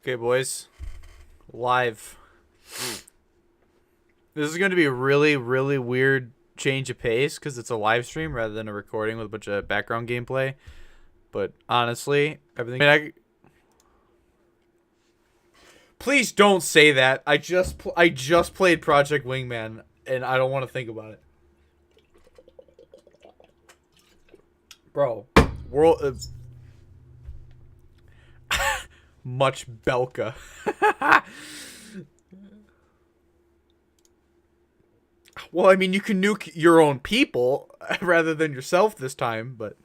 Okay, boys. Live. This is going to be a really, really weird change of pace because it's a live stream rather than a recording with a bunch of background gameplay. But honestly, everything. Please don't say that. I just played Project Wingman and I don't want to think about it. Bro, world much Belka. Well, I mean, you can nuke your own people rather than yourself this time, but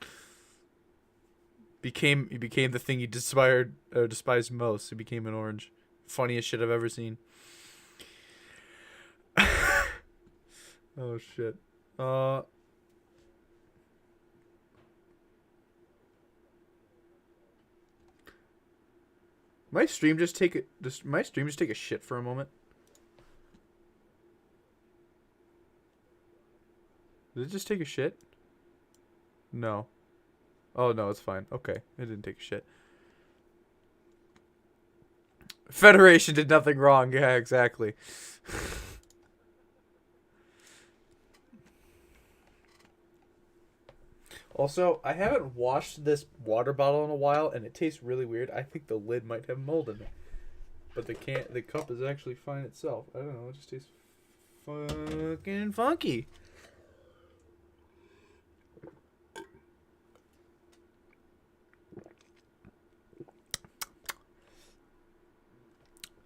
you became the thing you despised most. You became an orange. Funniest shit I've ever seen. Oh shit. My stream just take a shit for a moment? Did it just take a shit? No. Oh no, it's fine. Okay, it didn't take a shit. Federation did nothing wrong. Yeah, exactly. Also, I haven't washed this water bottle in a while, and it tastes really weird. I think the lid might have mold in it, but the cup is actually fine itself. I don't know. It just tastes fucking funky.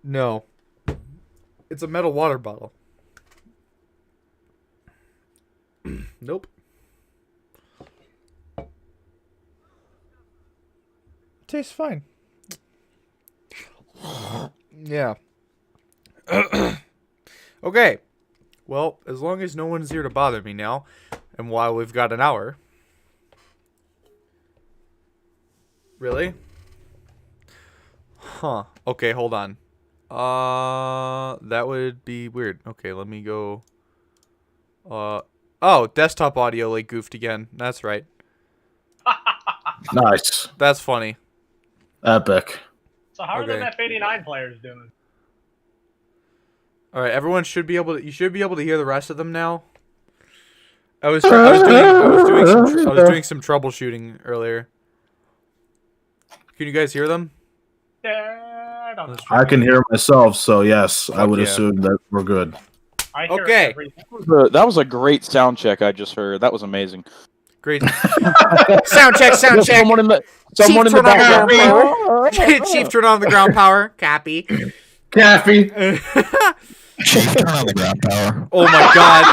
No, it's a metal water bottle. Nope. Tastes fine. Yeah. Okay. Well, as long as no one's here to bother me now, and while we've got an hour. Really? Huh. Okay, hold on. That would be weird. Okay, let me go. Oh, desktop audio like goofed again. That's right. Nice. That's funny. Epic. So how are the F89 players doing? All right, everyone should be able to. You should be able to hear the rest of them now. I was doing some troubleshooting earlier. Can you guys hear them? I don't know. I can hear myself, so yes, I would yeah. assume that we're good. I hear Okay. everything. That was a great sound check I just heard. That was amazing. Great. Sound check. Someone in the background. Chief, turn on the ground power. Copy. Cappy. Chief, turn on the ground power. Oh my god.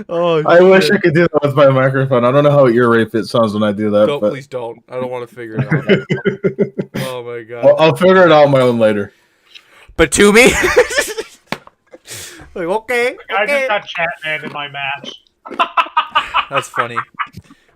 Oh, I wish I could do that with my microphone. I don't know how ear rape it sounds when I do that. Don't, but... please don't. I don't want to figure it out. Oh my god. I'll figure it out on my own later. But to me, like okay. I just got Chatman in my match. That's funny.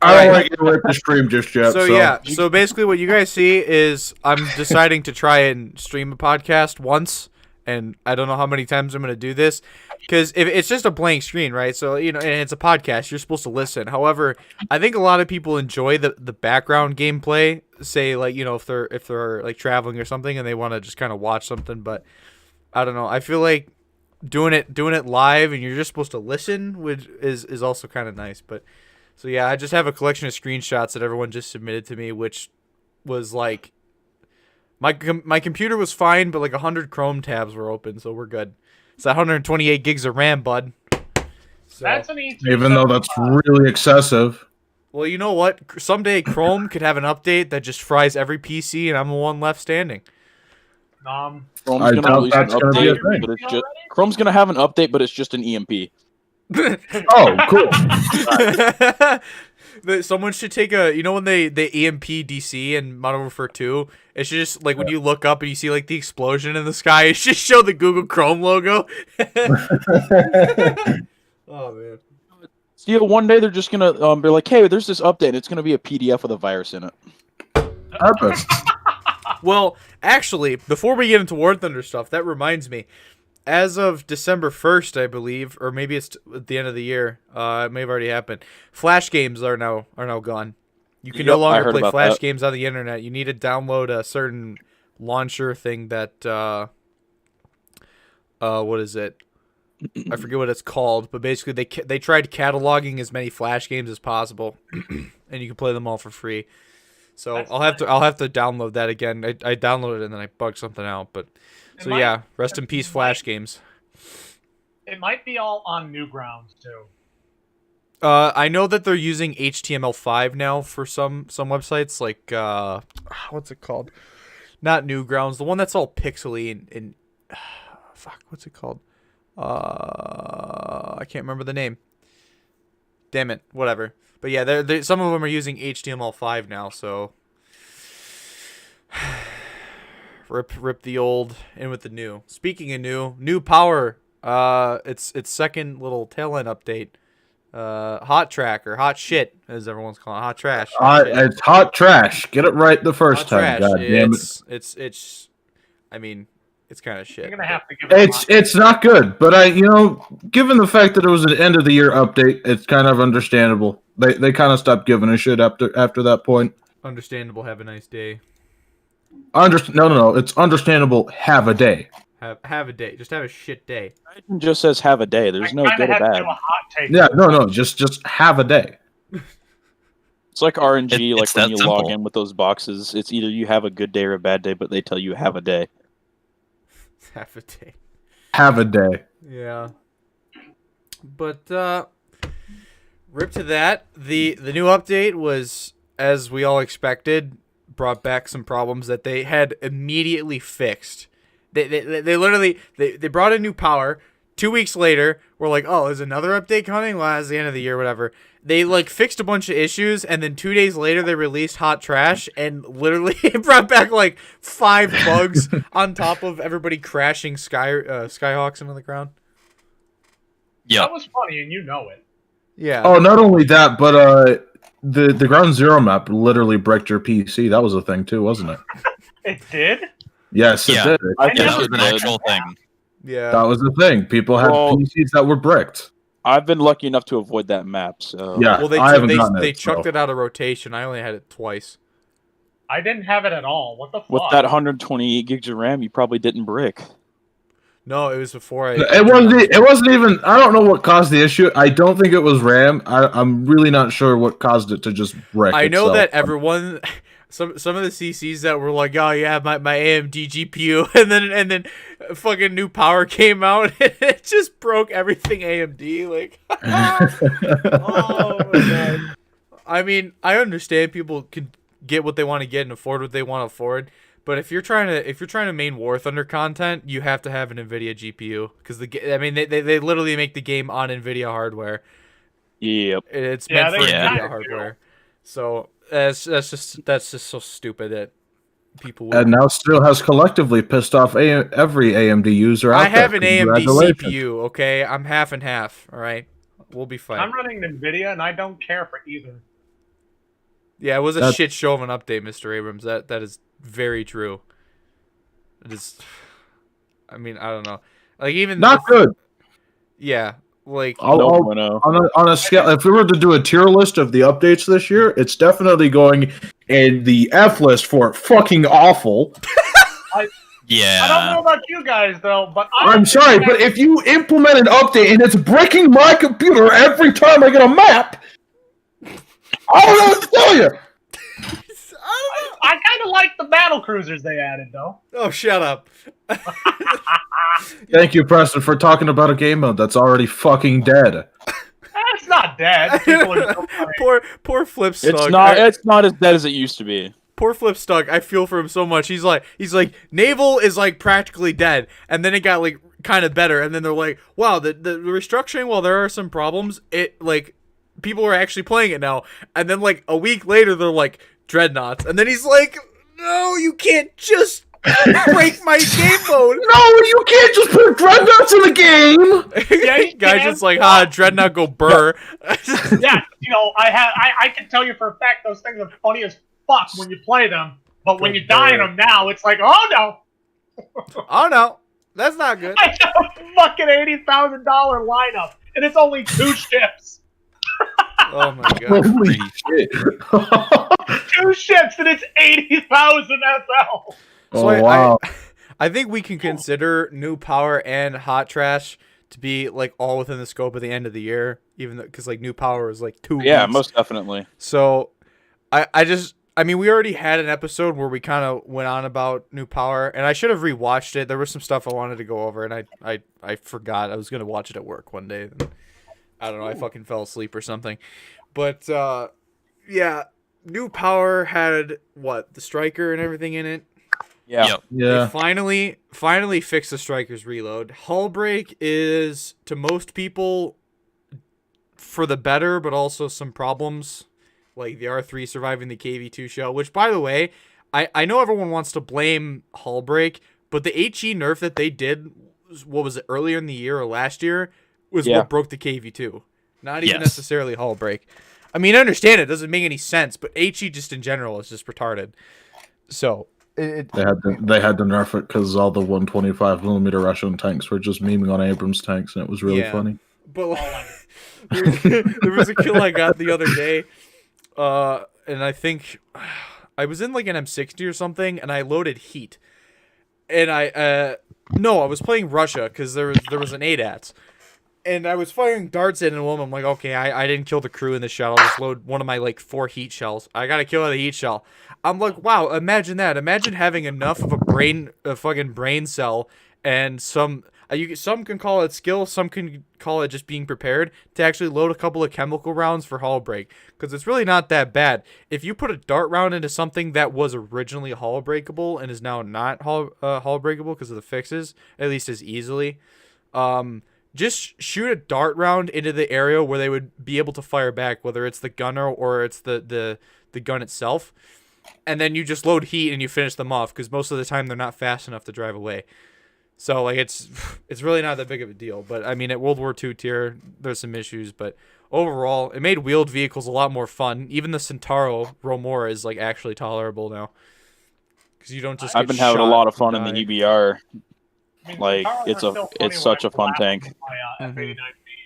I don't want to get raped the stream just yet. So yeah, so basically what you guys see is I'm deciding to try and stream a podcast once, and I don't know how many times I'm going to do this, because if it's just a blank screen, right? So, you know, and it's a podcast, you're supposed to listen. However, I think a lot of people enjoy the background gameplay, say like, you know, if they're like traveling or something and they want to just kind of watch something, but I don't know. I feel like doing it live and you're just supposed to listen, which is also kind of nice, but so yeah, I just have a collection of screenshots that everyone just submitted to me, which was like my computer was fine, but like 100 Chrome tabs were open, so we're good. It's 128 gigs of RAM, bud. So, That's an easy. even though that's really excessive. well, you know what? Someday Chrome could have an update that just fries every PC, and I'm the one left standing. Chrome's I gonna doubt release an that's gonna be a update, thing. but it's just Chrome's gonna have an update, but it's just an EMP. Oh, cool. Someone should take a, you know, when they EMP DC in Modern Warfare 2, it should just, like, when you look up and you see, like, the explosion in the sky, it should show the Google Chrome logo. Oh, man. See, one day they're just gonna be like, "Hey, there's this update. And it's gonna be a PDF with a virus in it." Epic. Well, actually, before we get into War Thunder stuff, that reminds me. As of December 1st, I believe, or maybe it's at the end of the year, it may have already happened. Flash games are now gone. You can Yep, no I longer heard play about Flash that. games on the internet. You need to download a certain launcher thing that what is it? I forget what it's called, but basically they tried cataloging as many Flash games as possible, and you can play them all for free. So I'll have to download that again. I downloaded it and then I bugged something out, but so yeah, rest in peace Flash games. It might be all on Newgrounds too. I know that they're using HTML5 now for some websites, like what's it called? Not Newgrounds, the one that's all pixely and fuck, what's it called? I can't remember the name. Damn it, whatever. But yeah, they some of them are using HTML5 now, so rip the old in with the new. Speaking of new power, its second little tail end update. Hot track or hot shit, as everyone's calling it. Hot trash. It's hot trash. Get it right the first time. Trash. God damn it. It's. I mean, it's kind of shit. You're gonna have to give it. It's not good, but given the fact that it was an end of the year update, it's kind of understandable. They kind of stopped giving a shit after that point. Understandable. Have a nice day. No. It's understandable. Have a day. Have a day. Just have a shit day. It just says have a day. There's no good or bad. Yeah, no. Just have a day. It's like RNG, like when you simple. log in with those boxes. It's either you have a good day or a bad day, but they tell you have a day. Have a day. Have a day. Yeah. But rip to that. The new update was, as we all expected, brought back some problems that they had immediately fixed. They literally brought in new power. 2 weeks later, we're like, oh, is another update coming? Well, it's the end of the year, whatever. They fixed a bunch of issues, and then 2 days later they released Hot Trash, and literally it brought back 5 bugs on top of everybody crashing Skyhawks into the ground. Yeah. That was funny, and you know it. Yeah. Oh, not only that, but the Ground Zero map literally bricked your PC. That was a thing too, wasn't it? It did. Yes, it did. That was an actual thing. Yeah. That was the thing. People had PCs that were bricked. I've been lucky enough to avoid that map. So Yeah. Well, they chucked it out of rotation. I only had it twice. I didn't have it at all. What the fuck? with that 128 gigs of RAM, you probably didn't brick. No, it was before I. It wasn't even. I don't know what caused the issue. I don't think it was RAM. I'm really not sure what caused it to just brick. I know itself. that everyone, some of the CCs that were like, oh yeah, my AMD GPU, and then fucking new power came out, and it just broke everything AMD. Oh my god. I mean, I understand people can get what they want to get and afford what they want to afford. But if you're trying to main War Thunder content, you have to have an NVIDIA GPU because they literally make the game on NVIDIA hardware. Yep. It's meant for Yeah. NVIDIA hardware. So that's just so stupid that people would. And now still has collectively pissed off every AMD user out I there. have an AMD Congratulations. CPU. Okay, I'm half and half. All right, we'll be fine. I'm running NVIDIA, and I don't care for either. Yeah, it was a shit show of an update, Mr. Abrams. That is very true. It is. I mean, I don't know. Even Not good. Yeah, on a scale, if we were to do a tier list of the updates this year, it's definitely going in the F list for fucking awful. Yeah. I don't know about you guys though, but I'm sorry, but if you implement an update and it's breaking my computer every time I get a map, I don't know what to tell you. I kind of like the battle cruisers they added though. Oh, shut up. Thank you, Preston, for talking about a game mode that's already fucking dead. It's not dead. People are still playing. poor Flip Stug. It's not as dead as it used to be. Poor Flip Stug. I feel for him so much. He's like Naval is practically dead, and then it got kind of better, and then they're like, wow, the restructuring. While there are some problems, it people are actually playing it now, and then a week later they're like Dreadnoughts, and then he's like, no, you can't just break my game mode. No, you can't just put Dreadnoughts in the game. Yeah, you Guy's can. just Dreadnought go burr. Yeah, I can tell you for a fact those things are funny as fuck when you play them, but when you die in them now, it's like, oh no. Oh no, that's not good. I have a fucking $80,000 lineup, and it's only 2 ships. Oh my god. Holy shit. 2 ships and it's 80,000 SL. So Oh, wow. I think we can consider New Power and Hot Trash to be like all within the scope of the end of the year, even though because like New Power is like 2 Yeah, weeks. most definitely. So I mean we already had an episode where we kind of went on about New Power, and I should have rewatched it. There was some stuff I wanted to go over, and I forgot I was gonna watch it at work one day. And I don't know, I fucking fell asleep or something. But yeah, New Power had what, the striker and everything in it. Yeah. Yep. Yeah. They finally fixed the striker's reload. Hull break is to most people for the better, but also some problems, like the R3 surviving the KV2 shell. Which, by the way, I know everyone wants to blame hull break, but the HE nerf that they did, what was it, earlier in the year or last year, was what broke the KV2. Not even necessarily hull break. I mean, I understand it doesn't make any sense, but HE just in general is just retarded. So They had to nerf it because all the 125 millimeter Russian tanks were just memeing on Abrams tanks, and it was really funny. But like, there was a kill I got the other day, and I think I was in like an M60 or something, and I loaded heat, and I was playing Russia because there was an ADATS. And I was firing darts in and I'm like, okay, I didn't kill the crew in the shell. I'll just load one of my, like, 4 heat shells. I got to kill the heat shell. I'm like, wow, imagine that. Imagine having enough of a fucking brain cell and some can call it skill, some can call it just being prepared to actually load a couple of chemical rounds for hull break. Because it's really not that bad. If you put a dart round into something that was originally hull breakable and is now not hull breakable because of the fixes, at least as easily, just shoot a dart round into the area where they would be able to fire back, whether it's the gunner or it's the gun itself. And then you just load heat and you finish them off because most of the time they're not fast enough to drive away. So like it's really not that big of a deal. But I mean, at World War II tier, there's some issues, but overall, it made wheeled vehicles a lot more fun. Even the Centauro Romora is like actually tolerable now because you don't just. I've been having a lot of fun in the E.B.R. Like it's such a fun tank. My F89B,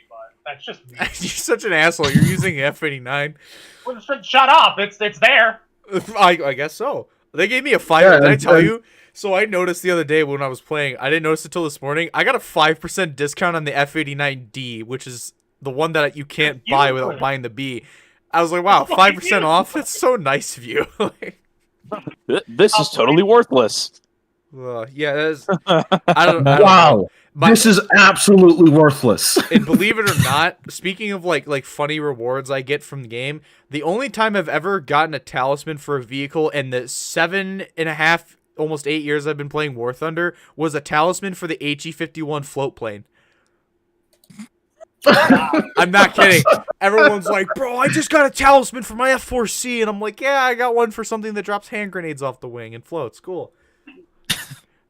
but that's just me. You're such an asshole. You're using F89. Well, shut up! It's there. I guess so. They gave me a 5. Did I tell you? So I noticed the other day when I was playing. I didn't notice it till this morning. I got a 5% discount on the F89D, which is the one that you can't buy without buying the B. I was like, wow, 5% off. That's so nice of you. This is totally worthless. Yeah, that's, I don't Wow, this is absolutely worthless. And believe it or not, speaking of like funny rewards I get from the game, the only time I've ever gotten a talisman for a vehicle in the 7.5, almost 8 years I've been playing War Thunder was a talisman for the HE-51 float plane. I'm not kidding. Everyone's like, bro, I just got a talisman for my F4C, and I'm like, yeah, I got one for something that drops hand grenades off the wing and floats. Cool.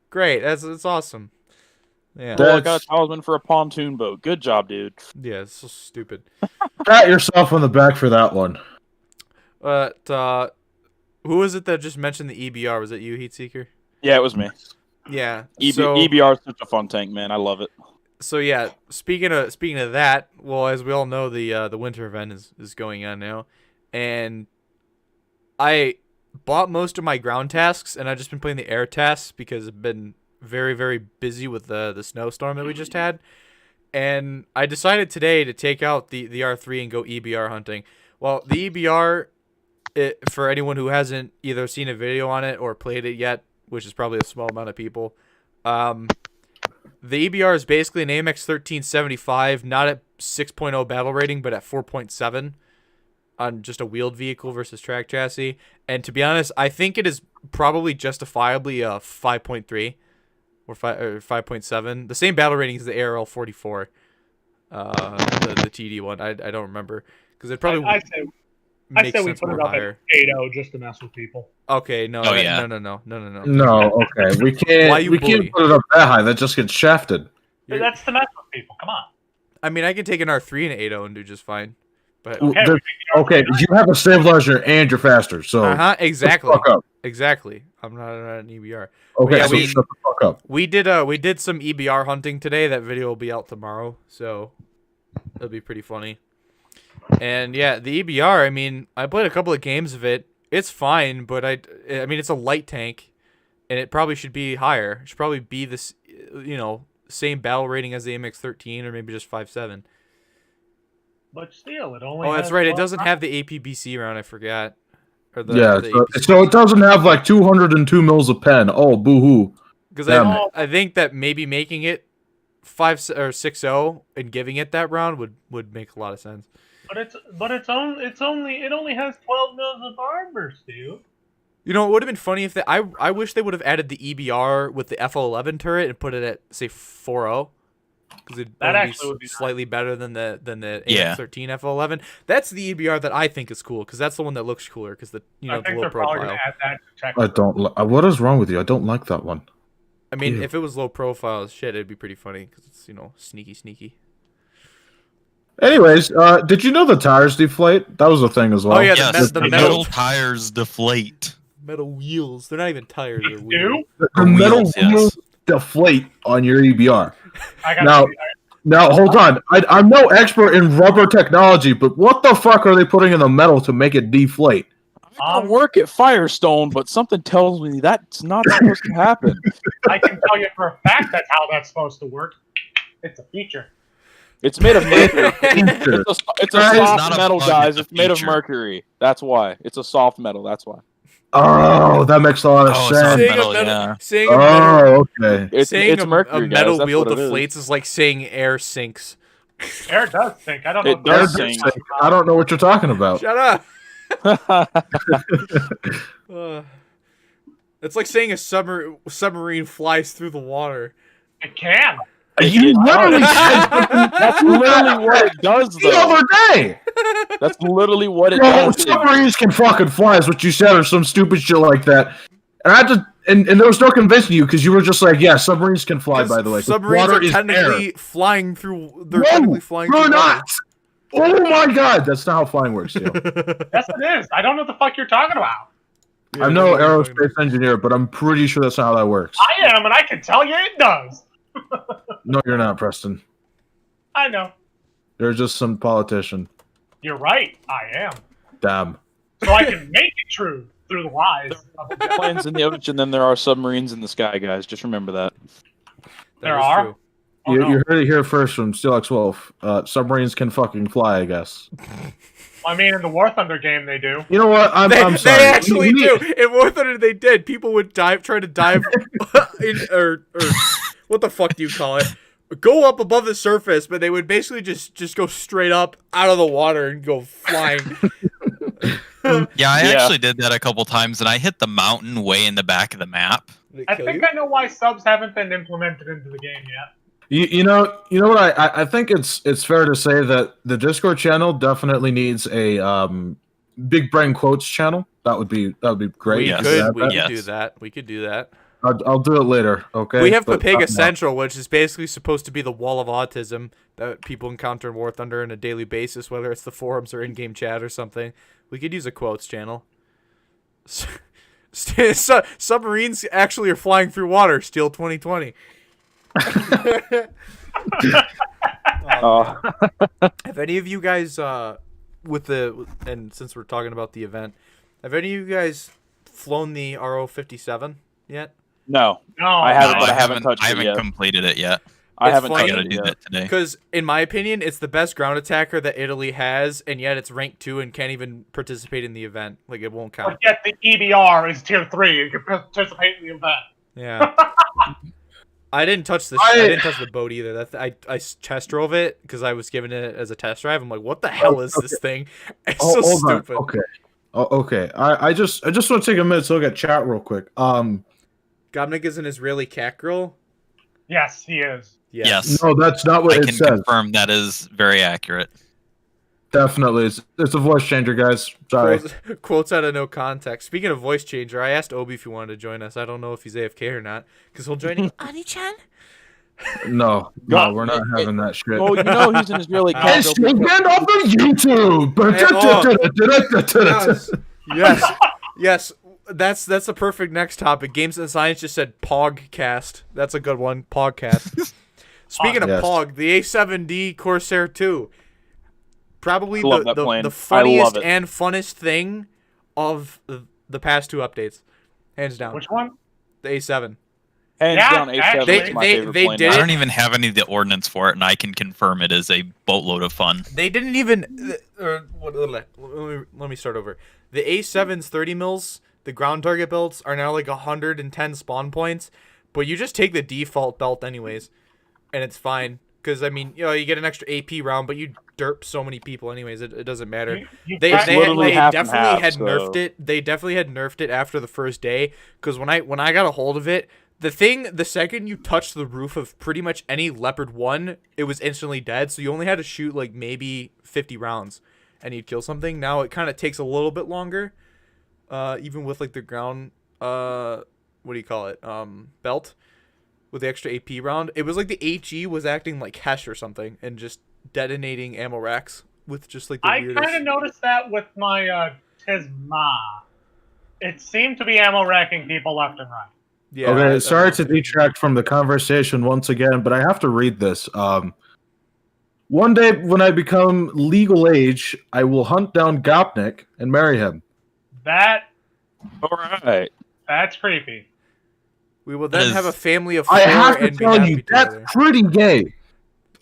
Great, that's awesome. Yeah. Well, I got a talisman for a pontoon boat. Good job, dude. Yeah, it's so stupid. Pat yourself on the back for that one. But who was it that just mentioned the E.B.R? Was it you, Heatseeker? Yeah, it was me. Yeah. E.B.R is such a fun tank, man. I love it. So yeah, speaking of that, well, as we all know, the winter event is going on now, and I bought most of my ground tasks, and I've just been playing the air tasks because I've been very, very busy with the snowstorm that we just had. And I decided today to take out the R3 and go E.B.R hunting. Well, the E.B.R, for anyone who hasn't either seen a video on it or played it yet, which is probably a small amount of people, the E.B.R is basically an AMX 1375, not at 6.0 battle rating, but at 4.7. On just a wheeled vehicle versus track chassis. And to be honest, I think it is probably justifiably a 5.3 or 5.7. The same battle rating as the ARL 44, the TD one. I don't remember because it probably I say we put it up at 8.0 just to mess with people. Okay, no. No, okay, we can't put it up that high. That just gets shafted. That's to mess with people. Come on. I mean, I can take an R3 and 8.0 and do just fine. But okay, you have a stabilizer and you're faster, so exactly. Exactly. I'm not an E.B.R. Okay, yeah, so shut the fuck up. We did some E.B.R hunting today. That video will be out tomorrow, so it'll be pretty funny. And yeah, the E.B.R. I mean, I played a couple of games of it. It's fine, but I mean, it's a light tank, and it probably should be higher. It should probably be this, same battle rating as the MX-13, or maybe just 5.7. But still, it only. Oh, that's has right. It 12 doesn't have the APBC round. I forgot. Or Yeah, the so it doesn't have like 202 mils of pen. Oh, boo-hoo. Because Damn. I think that maybe making it 5 or 6.0 and giving it that round would make a lot of sense. But it only has 12 mils of armor, Stu. You know, it would have been funny if I wish they would have added the E.B.R. with the FO11 turret and put it at say 4.0. Because That would actually would be slightly better than the Yeah. AX13 FO11. That's the E.B.R. that I think is cool because that's the one that looks cooler because I the think low they're probably profile. going to add that to check. I don't. What is wrong with you? I don't like that one. I mean, Ew. if it was low profile as shit, it'd be pretty funny because it's sneaky. Anyways, did you know the tires deflate? That was a thing as well. Oh, yeah, Yes, the the metal- metal tires deflate. Metal wheels. They're not even tires. They're Do? wheels. The metal Wheels, yes. wheels deflate on your EBR. I got Now- Now, hold on. I'm no expert in rubber technology, but what the fuck are they putting in the metal to make it deflate? I don't work at Firestone, but something tells me that's not supposed to happen. I can tell you for a fact that's how that's supposed to work. It's a feature. It's made of mercury. Feature. It's a Guys, soft not a metal, bug, guys. it's a It's made of feature. mercury. That's why. It's a soft metal. That's why. Oh, that makes a lot of Oh, it's sense. not metal, saying a metal, Oh, okay. It's mercury, a metal guys. That's wheel what it is. deflates is like saying air sinks. Air does sink. I don't know. It if does there's- sink. I don't know what you're talking about. Shut up. It's like saying a submarine flies through the water. It can. You literally said That's literally what it does, the though. other day. That's literally what it Well, does. submarines can fucking fly, is what you said, or some stupid shit like that. And I just and there was no convincing you because you were just like, yeah, submarines can fly. By the way, Submarines Water are is technically air. flying through. They're No, technically flying they're through not. Oh my god, that's not how flying works. Theo. water. Yes, it is. I don't know what the fuck you're talking about. I'm no aerospace engineer, but I'm pretty sure that's not how that works. I am, and I can tell you it does. No, you're not, Preston. I know. You're just some politician. You're right. I am. Damn. So I can make it true through the lies. Planes in the ocean, then there are submarines in the sky, guys. Just remember that. There are? Oh, You, no. you heard it here first from Steelix Wolf. Submarines can fucking fly, I guess. I mean, in the War Thunder game, they do. You know what? I'm sorry. They actually We- do. In War Thunder, they did. People would try to dive, or what the fuck do you call it? Go up above the surface, but they would basically just go straight up out of the water and go flying. Yeah, I Yeah. actually did that a couple times, and I hit the mountain way in the back of the map. They I kill think you? I know why subs haven't been implemented into the game yet. You know what? I think it's fair to say that the Discord channel definitely needs a big brain quotes channel. That would be great. We Yes. could Yes. do that. We could do that. I'll do it later. Okay. We have But Papega not now. Central, which is basically supposed to be the wall of autism that people encounter in War Thunder on a daily basis, whether it's the forums or in-game chat or something. We could use a quotes channel. Submarines actually are flying through water. Steel 2020. Have any of you guys, and since we're talking about the event, have any of you guys flown the RO57 yet? No, No, I haven't, No, but I haven't touched I it haven't yet. completed it yet. I It's haven't funny. I touched gotta it do yet. that today. Because, in my opinion, it's the best ground attacker that Italy has, and yet it's ranked 2 and can't even participate in the event. Like, it won't count. But yet the E.B.R. is tier 3 and can participate in the event. Yeah. I didn't touch the boat either. I test drove it because I was given it as a test drive. I'm like, what the hell is this thing? It's so Hold on. stupid. Okay. Okay. I just want to take a minute to look at chat real quick. Gobnik is an Israeli cat girl. Yes, he is. Yes. No, that's not what I it can says. confirm that is very accurate. Definitely, it's a voice changer, guys. Sorry. Quotes out of no context. Speaking of voice changer, I asked Obi if he wanted to join us. I don't know if he's AFK or not, because he'll join in. Onichan? No, we're not having that shit. Oh, you know he's an Israeli cat. And stand off of YouTube. Yes. That's the perfect next topic. Games and Science just said Pogcast. That's a good one. Pogcast. Speaking of Yes. Pog, the A7D Corsair 2. probably I love that plane. the I funniest love it. and funnest thing of the past 2 updates, hands down. Which one? The A7. Hands Yeah, down, A7 actually. is my They favorite did plane. it. I don't even have any of the ordnance for it, and I can confirm it is a boatload of fun. They didn't even. Let me start over. The A7's 30 mils. The ground target belts are now like 110 spawn points, but you just take the default belt anyways, and it's fine. Because I mean, you get an extra AP round, but you derp so many people anyways. It doesn't matter. They literally half and definitely half, had so- nerfed it. They definitely had nerfed it after the first day. Because when I got a hold of it, the second you touched the roof of pretty much any Leopard 1, it was instantly dead. So you only had to shoot like maybe 50 rounds, and you'd kill something. Now it kind of takes a little bit longer, even with like the ground, what do you call it, belt, with the extra AP round. It was like the HE was acting like Hesh or something, and just detonating ammo racks with just like the I weirdest. kind of noticed that with my Tisma. It seemed to be ammo racking people left and right. Yeah. Okay, sorry to detract from the conversation once again, but I have to read this. One day when I become legal age, I will hunt down Gopnik and marry him. That's Alright. creepy. We will then That have a is- family of 4 I have to and be tell happy you, that's together. pretty gay.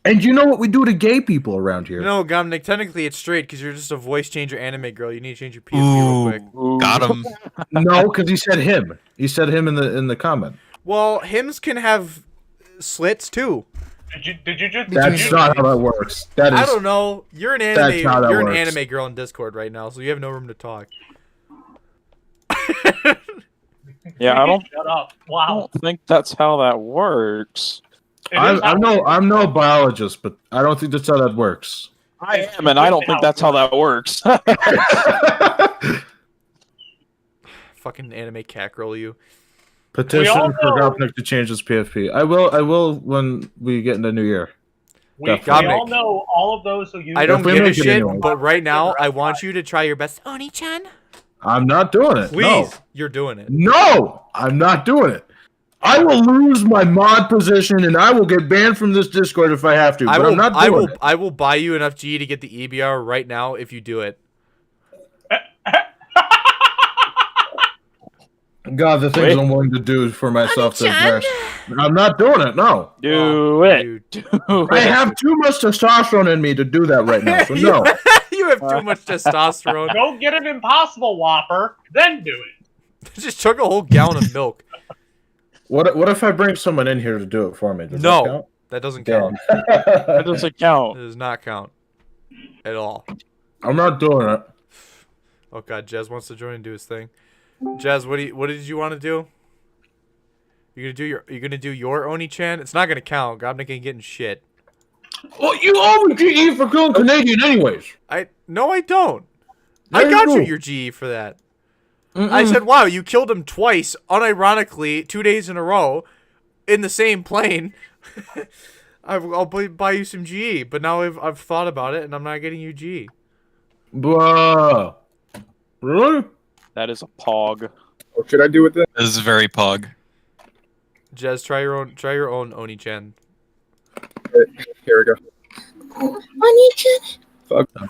And you know what we do to gay people around here? No, Gomnik, technically it's straight because you're just a voice changer anime girl. You need to change your PFP real quick. Ooh. Got him. No, because he said him. He said him in the comment. Well, hymns can have slits too. Did you just? That's not how that works. That is. I don't know. You're an That's anime. how that You're an works. anime girl in Discord right now, so you have no room to talk. Yeah, I don't Shut up! Wow. think that's how that works. It is I'm no biologist, but I don't think that's how that works. I am, and I don't think that's how that works. Fucking anime cat girl, you. Petition all for know- Gopnik to change his PFP. I will when we get in the new year. We Definitely. all know all of those who use. I don't If we give a make it shit, anyway. but right now I want you to try your best. Onichan, I'm not doing it. please. You're doing it. No, I'm not doing it. I will lose my mod position and I will get banned from this Discord if I have to. But I'm not doing it. I will buy you enough G to get the E.B.R right now if you do it. God, the things Wait. I'm willing to do for myself to embarrass. I'm not doing it. No, Do it. Dude. Do I it. have too much testosterone in me to do that right now. So no. You have too much testosterone. Go get an Impossible Whopper, then do it. Just chug a whole gallon of milk. What if I bring someone in here to do it for me? Does No. that count? That doesn't Damn. count. That doesn't It count. does not count at all. I'm not doing it. Oh god, Jez wants to join and do his thing. Jez, what did you want to do? You're gonna do your Onichan? It's not gonna count. Gobnik ain't getting shit. Well, you owe me GE for killing Canadian anyways. I don't. Yeah, I you got you do. your GE for that. I said, wow, you killed him twice, unironically, 2 days in a row, in the same plane. I'll buy you some GE, but now I've thought about it, and I'm not getting you GE. Bruh. Really? That is a pog. What should I do with this? This is very pog. Jez, try your own Onichan. Here we go.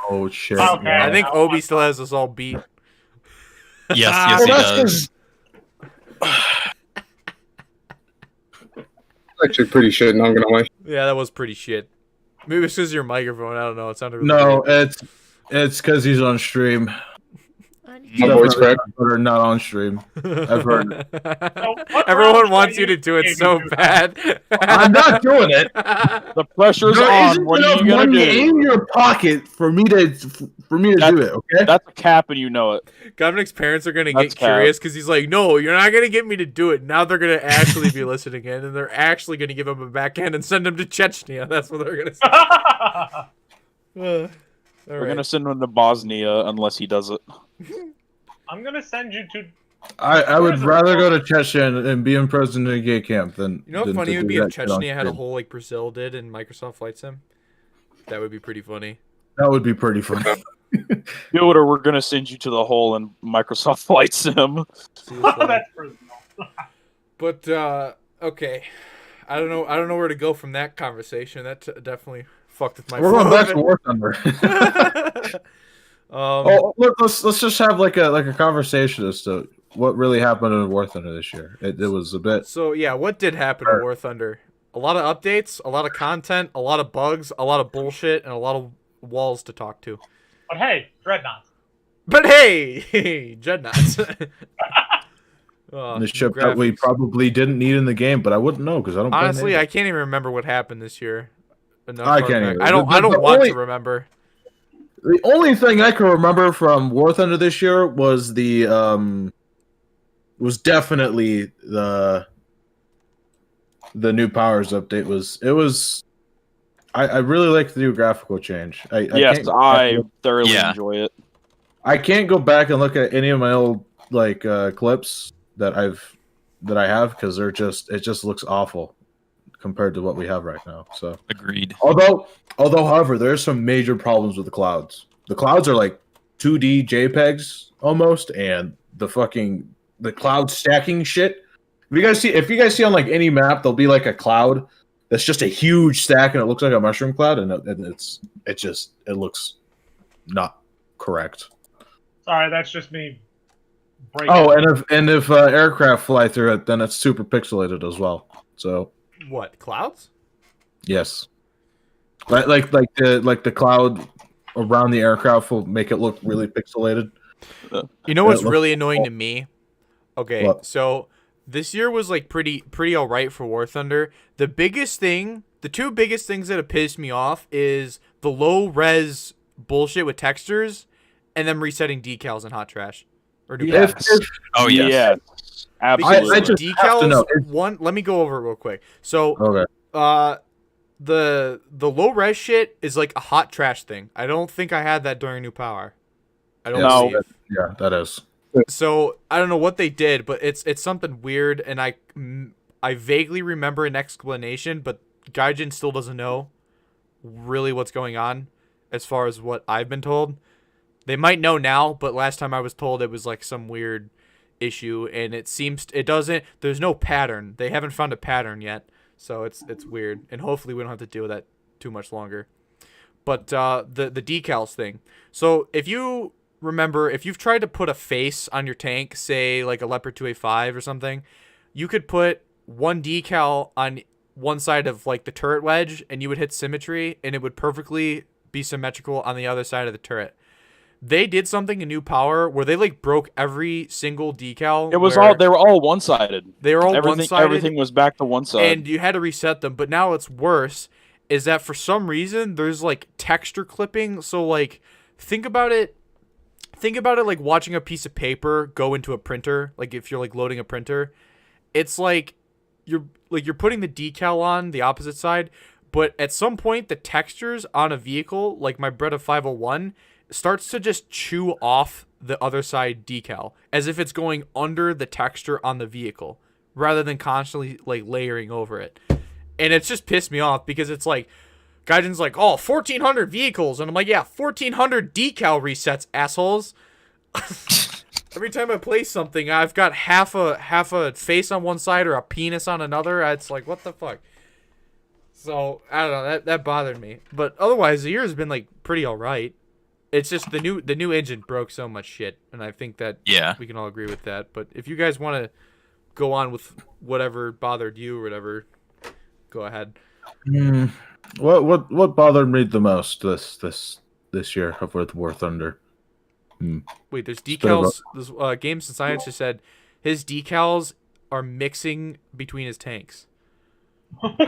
Oh shit. Okay. I think Obi still has us all beat. Yes, he that's does. Actually, pretty shit. Not gonna lie. Yeah, that was pretty shit. Maybe it's because your microphone. I don't know. It sounded really No, great. it's because he's on stream. My voice cracked. Or not on stream. I've heard. Everyone wants you to do it so bad. I'm not doing it. The pressure's There on. isn't What are enough you gonna money do? in your pocket for me to do it. Okay. That's a cap, and you know it. Gobnik's parents are gonna That's get curious because he's like, "No, you're not gonna get me to do it." Now they're gonna actually be listening in, and they're actually gonna give him a backhand and send him to Chechnya. That's what they're gonna say. All We're right. gonna send him to Bosnia unless he does it. I'm gonna send you to. I would rather go to Chechnya and be imprisoned in a gay camp than. You know what than funny to would do be if that shit on Chechnya had a stream. whole like Brazil did in Microsoft Flight Sim. That would be pretty funny. That would be pretty fun. Do it, or we're gonna send you to the hole in Microsoft Flight Sim. See what's funny. That's personal. But okay, I don't know where to go from that conversation. That definitely fucked with my We're going flow back of to War Thunder. it. Let's just have like a conversation as to what really happened in War Thunder this year. It was a bit. So yeah, what did happen in War Thunder? A lot of updates, a lot of content, a lot of bugs, a lot of bullshit, and a lot of walls to talk to. But hey, dreadnoughts. But hey, dreadnoughts. The ship that we probably didn't need in the game, but I wouldn't know because I don't. Honestly, I can't even remember what happened this year. I can't either. I don't want to remember. The only thing I can remember from War Thunder this year was definitely the new powers update. I really like the new graphical change. I thoroughly enjoy it. I can't go back and look at any of my old clips that I have because it just looks awful compared to what we have right now. So agreed. Although, however, there's some major problems with the clouds. The clouds are like 2D JPEGs almost, and the cloud stacking shit. If you guys see on like any map, there'll be like a cloud that's just a huge stack, and it looks like a mushroom cloud, and it looks not correct. Sorry, that's just me. Oh, and if aircraft fly through it, then it's super pixelated as well. So what, clouds? Yes, like the cloud around the aircraft will make it look really pixelated. You know what's really annoying to me? Okay, What? So this year was like pretty alright for War Thunder. The two biggest things that have pissed me off is the low res bullshit with textures, and them resetting decals in Hot Trash. Or do Oh yes. Yeah. Absolutely. I just have to know. One, let me go over it real quick. So, Okay. the low res shit is like a Hot Trash thing. I don't think I had that during New Power. I don't know. Yeah, that is. So I don't know what they did, but it's something weird, and I vaguely remember an explanation, but Gaijin still doesn't know really what's going on as far as what I've been told. They might know now, but last time I was told it was like some weird issue, and there's no pattern. They haven't found a pattern yet, so it's weird, and hopefully we don't have to deal with that too much longer. But the decals thing. So if you remember, if you've tried to put a face on your tank, say like a Leopard 2A5 or something, you could put one decal on one side of like the turret wedge, and you would hit symmetry, and it would perfectly be symmetrical on the other side of the turret. They did something in New Power where they like broke every single decal. They were all one-sided. They were all one-sided. Everything was back to one side. And you had to reset them, but now it's worse, is that for some reason there's like texture clipping. So like think about it like watching a piece of paper go into a printer, like if you're like loading a printer. It's like you're putting the decal on the opposite side, but at some point the textures on a vehicle, like my Breda 501, starts to just chew off the other side decal as if it's going under the texture on the vehicle rather than constantly like layering over it. And it's just pissed me off because it's like Gaijin's like, oh, 1,400 vehicles, and I'm like, yeah, 1,400 decal resets, assholes. Every time I play something, I've got half a face on one side or a penis on another. It's like, what the fuck? So I don't know, that bothered me. But otherwise, the year has been like pretty alright. It's just the new engine broke so much shit, and I think that we can all agree with that. But if you guys want to go on with whatever bothered you or whatever, go ahead. What bothered me the most this year with War Thunder? Wait, there's decals. This Games and Science just said his decals are mixing between his tanks.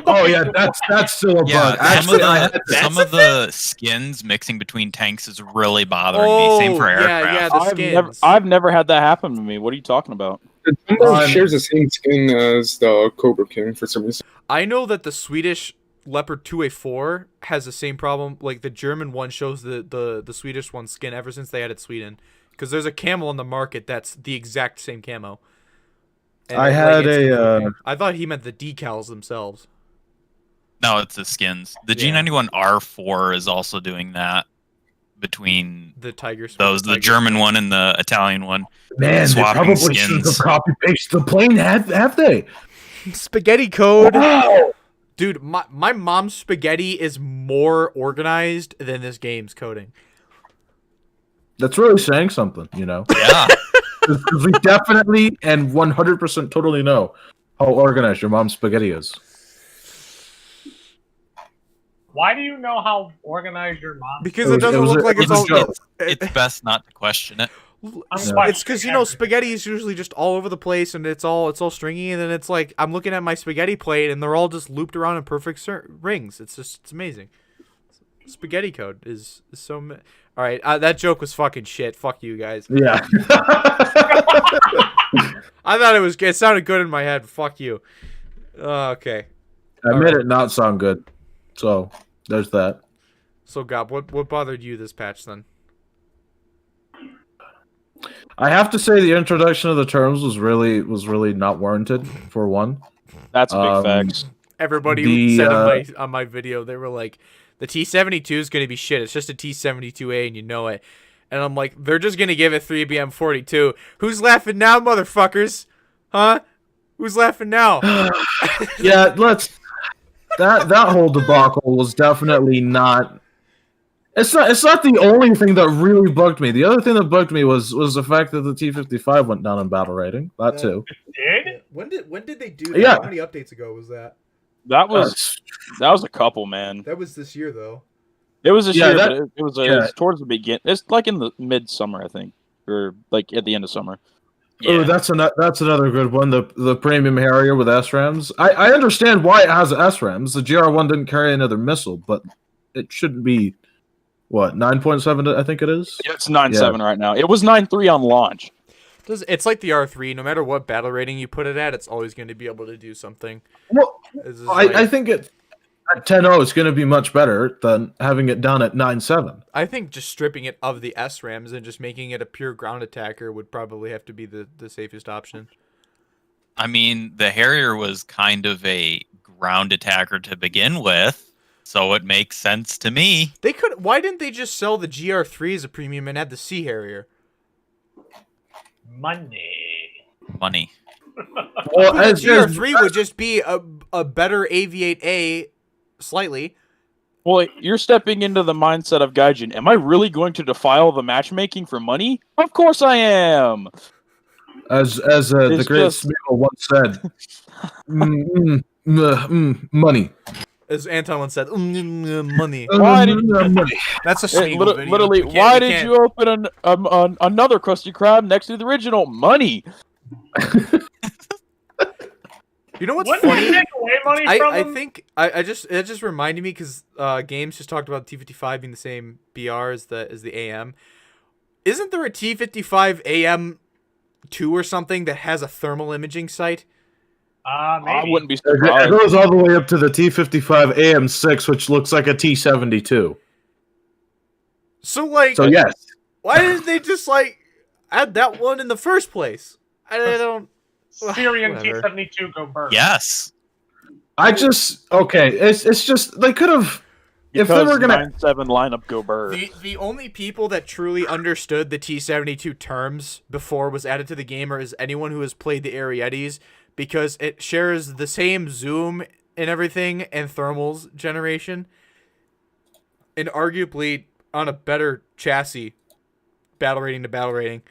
Oh yeah, that's still a bug. Actually, some of the skins mixing between tanks is really bothering me. Same for aircraft. Yeah, the skins. I've never had that happen to me. What are you talking about? It shares the same skin as the Cobra King for some reason. I know that the Swedish Leopard 2A4 has the same problem. Like the German one shows the Swedish one skin ever since they added Sweden, because there's a camo on the market that's the exact same camo. And I thought he meant the decals themselves. No, it's the skins. The G91R4 is also doing that between the Tigers. The German one and the Italian one. Man, they probably should have copy pasted the plane, have they? Spaghetti code. Wow. Dude, my mom's spaghetti is more organized than this game's coding. That's really saying something, you know. Yeah. Because we definitely and 100% totally know how organized your mom's spaghetti is. Why do you know how organized your mom? Because it doesn't look like it's all. It's best not to question it. It's because spaghetti is usually just all over the place and it's all stringy, and then it's like I'm looking at my spaghetti plate and they're all just looped around in perfect rings. It's amazing. Spaghetti code is so. All right, that joke was fucking shit. Fuck you guys. Yeah. I thought it sounded good in my head. Fuck you. Okay. I made it not sound good, so there's that. So Gob, what bothered you this patch then? I have to say the introduction of the terms was really not warranted for one. That's big facts. Everybody said on my video, they were like, the T72 is going to be shit. It's just a T72A and you know it. And I'm like, they're just going to give it 3BM42. Who's laughing now, motherfuckers? Huh? Who's laughing now? Yeah, that whole debacle was definitely not. It's not the only thing that really bugged me. The other thing that bugged me was the fact that the T55 went down in battle rating. That too. Did? When did they do that? Yeah. How many updates ago was that? That was a couple, man. That was this year though. It was this Yeah, year, that- but it was yeah. towards the beginning. It's like in the midsummer, I think, or like at the end of summer. Oh, that's another good one. The premium Harrier with SRAMs. I understand why it has SRAMs. The GR1 didn't carry another missile, but it shouldn't be. What 9.7? I think it is. Yeah, it's 9.7 right now. It was 9.3 on launch. It's like the R3. No matter what battle rating you put it at, it's always going to be able to do something. Well, It's just like- I think it at 10.0 is going to be much better than having it down at 9.7. I think just stripping it of the SRAMs and just making it a pure ground attacker would probably have to be the safest option. I mean, the Harrier was kind of a ground attacker to begin with, so it makes sense to me. They could. Why didn't they just sell the GR3 as a premium and add the Sea Harrier? Money. Well, The GR3 would just be a better Aviate-A slightly. Well, you're stepping into the mindset of Gaijin. Am I really going to defile the matchmaking for money? Of course I am. as the great just- Smeagol once said, money. As Anton once said, money. Why did- money? That's a It Smeagol video. literally, We can't- why we did can't- you open another Krusty Krab next to the original? Money. You know what's Wouldn't funny? you take away money from I them? think it just reminded me because Games just talked about T55 being the same BR as the AM. Isn't there a T55 AM 2 or something that has a thermal imaging sight? I Maybe. wouldn't be It surprised. goes all the way up to the T55 AM6, which looks like a T72. So like, So yes, why didn't they just like add that one in the first place? I don't. Syrian Whatever. T-72 go burn. Yes. it's just they could have if they Because were gonna 9.7 lineup go bird. The only people that truly understood the T72 terms before it was added to the game is anyone who has played the Arietis, because it shares the same zoom and everything and thermals generation, and arguably on a better chassis, battle rating to battle rating,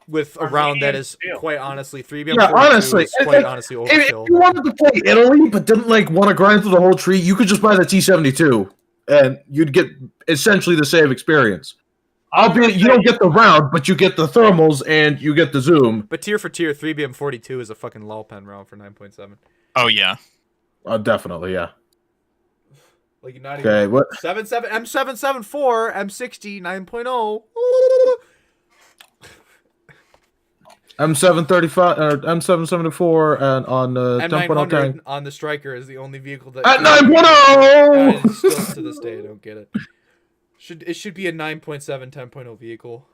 with a round that is Steel. quite honestly 3BM42 Yeah, honestly, is quite honestly if overkill. you wanted to play Italy but didn't like want to grind through the whole tree, you could just buy the T72 and you'd get essentially the same experience. Albeit you don't get the round, but you get the thermals and you get the zoom. But tier for tier, 3BM42 is a fucking lol pen round for 9.7. Oh yeah. Definitely, yeah. Like not Okay, even what? M774 M60 9.0. M735 or M774 and on 10.0 M900 tank on the Striker is the only vehicle that at I 9.0. still to this day I don't get it. It should be a 9.7 10.0 vehicle.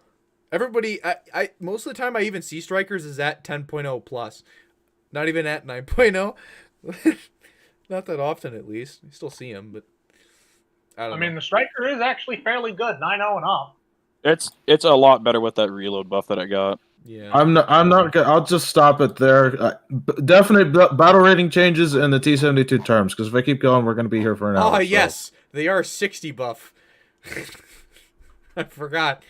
Everybody, I most of the time I even see Strikers is at 10.0 plus, not even at 9.0. Not that often, at least. You still see them, but I don't I know. mean, the Striker is actually fairly good, 9-0 and up. It's a lot better with that reload buff that I got. Yeah. I'm not. I'll just stop it there. Definite battle rating changes in the T-72 terms, because if I keep going, we're going to be here for an hour. Oh, so. yes. They are 60 buff. I forgot.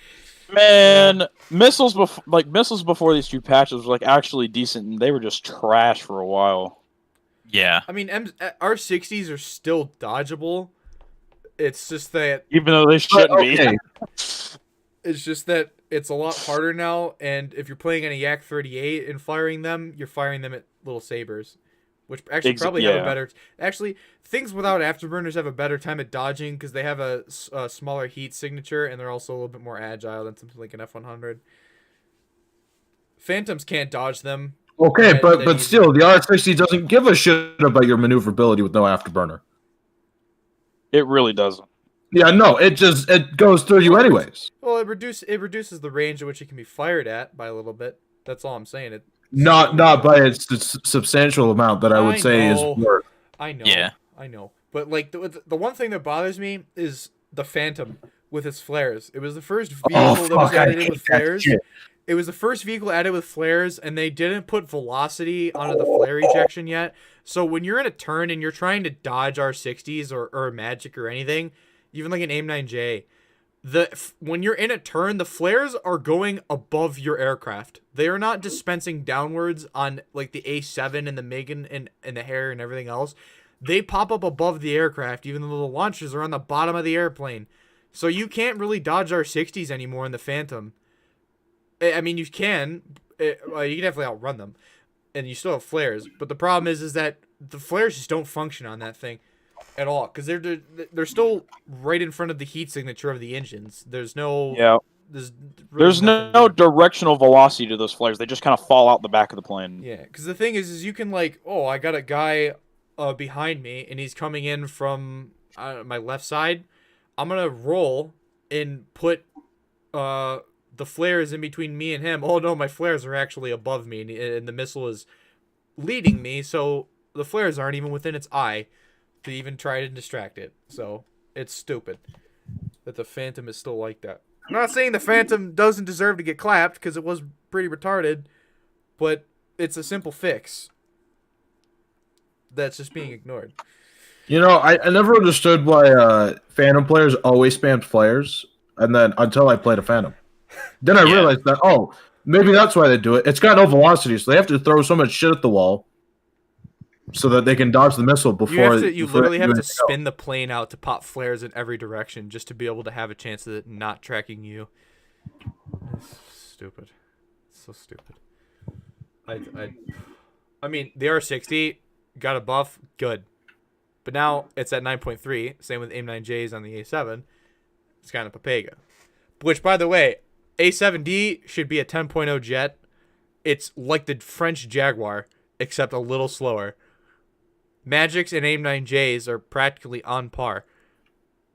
Man, missiles before these two patches were like actually decent, and they were just trash for a while. Yeah. I mean, R60s are still dodgeable. It's just that Even though they shouldn't Okay. be. it's just that it's a lot harder now, and if you're playing on a Yak-38 and firing them, you're firing them at little sabers, which actually probably have a better. Actually, things without afterburners have a better time at dodging because they have a smaller heat signature, and they're also a little bit more agile than something like an F100. Phantoms can't dodge them. Okay, that but easily. still, the R60 doesn't give a shit about your maneuverability with no afterburner. It really doesn't. Yeah, no, it goes through you anyways. Well, it reduces the range at which it can be fired at by a little bit. That's all I'm saying. It Not by a substantial amount that I would say is worth. I know. Yeah. I know. But like the one thing that bothers me is the Phantom with its flares. It was the first vehicle that was added in with flares. It was the first vehicle added with flares, and they didn't put velocity onto the flare ejection yet. So when you're in a turn and you're trying to dodge R60s or Magic or anything, even like an AIM-9J, when you're in a turn, the flares are going above your aircraft. They are not dispensing downwards on like the A7 and the MiG and the Harrier and everything else. They pop up above the aircraft, even though the launchers are on the bottom of the airplane. So you can't really dodge R60s anymore in the Phantom. I mean, you can. You can definitely outrun them, and you still have flares. But the problem is that the flares just don't function on that thing at all, because they're still right in front of the heat signature of the engines. There's no There's no directional velocity to those flares. They just kind of fall out the back of the plane. Yeah, because the thing is you can like, oh, I got a guy behind me, and he's coming in from my left side. I'm gonna roll and put the flares in between me and him. Oh no, my flares are actually above me, and the missile is leading me, so the flares aren't even within its eye to even try to distract it. So it's stupid that the Phantom is still like that. I'm not saying the Phantom doesn't deserve to get clapped, because it was pretty retarded, but it's a simple fix that's just being ignored. You know, I never understood why Phantom players always spammed flares, and then until I played a Phantom. Then I realized that, oh, maybe that's why they do it. It's got no velocity, so they have to throw so much shit at the wall so that they can dodge the missile before... You literally have to spin the plane out to pop flares in every direction just to be able to have a chance of it not tracking you. It's stupid. It's so stupid. I mean, the R60 got a buff, good. But now it's at 9.3, same with AIM-9Js on the A7. It's kind of Papega. Which, by the way, A7D should be a 10.0 jet. It's like the French Jaguar, except a little slower. Magics and AIM-9Js are practically on par.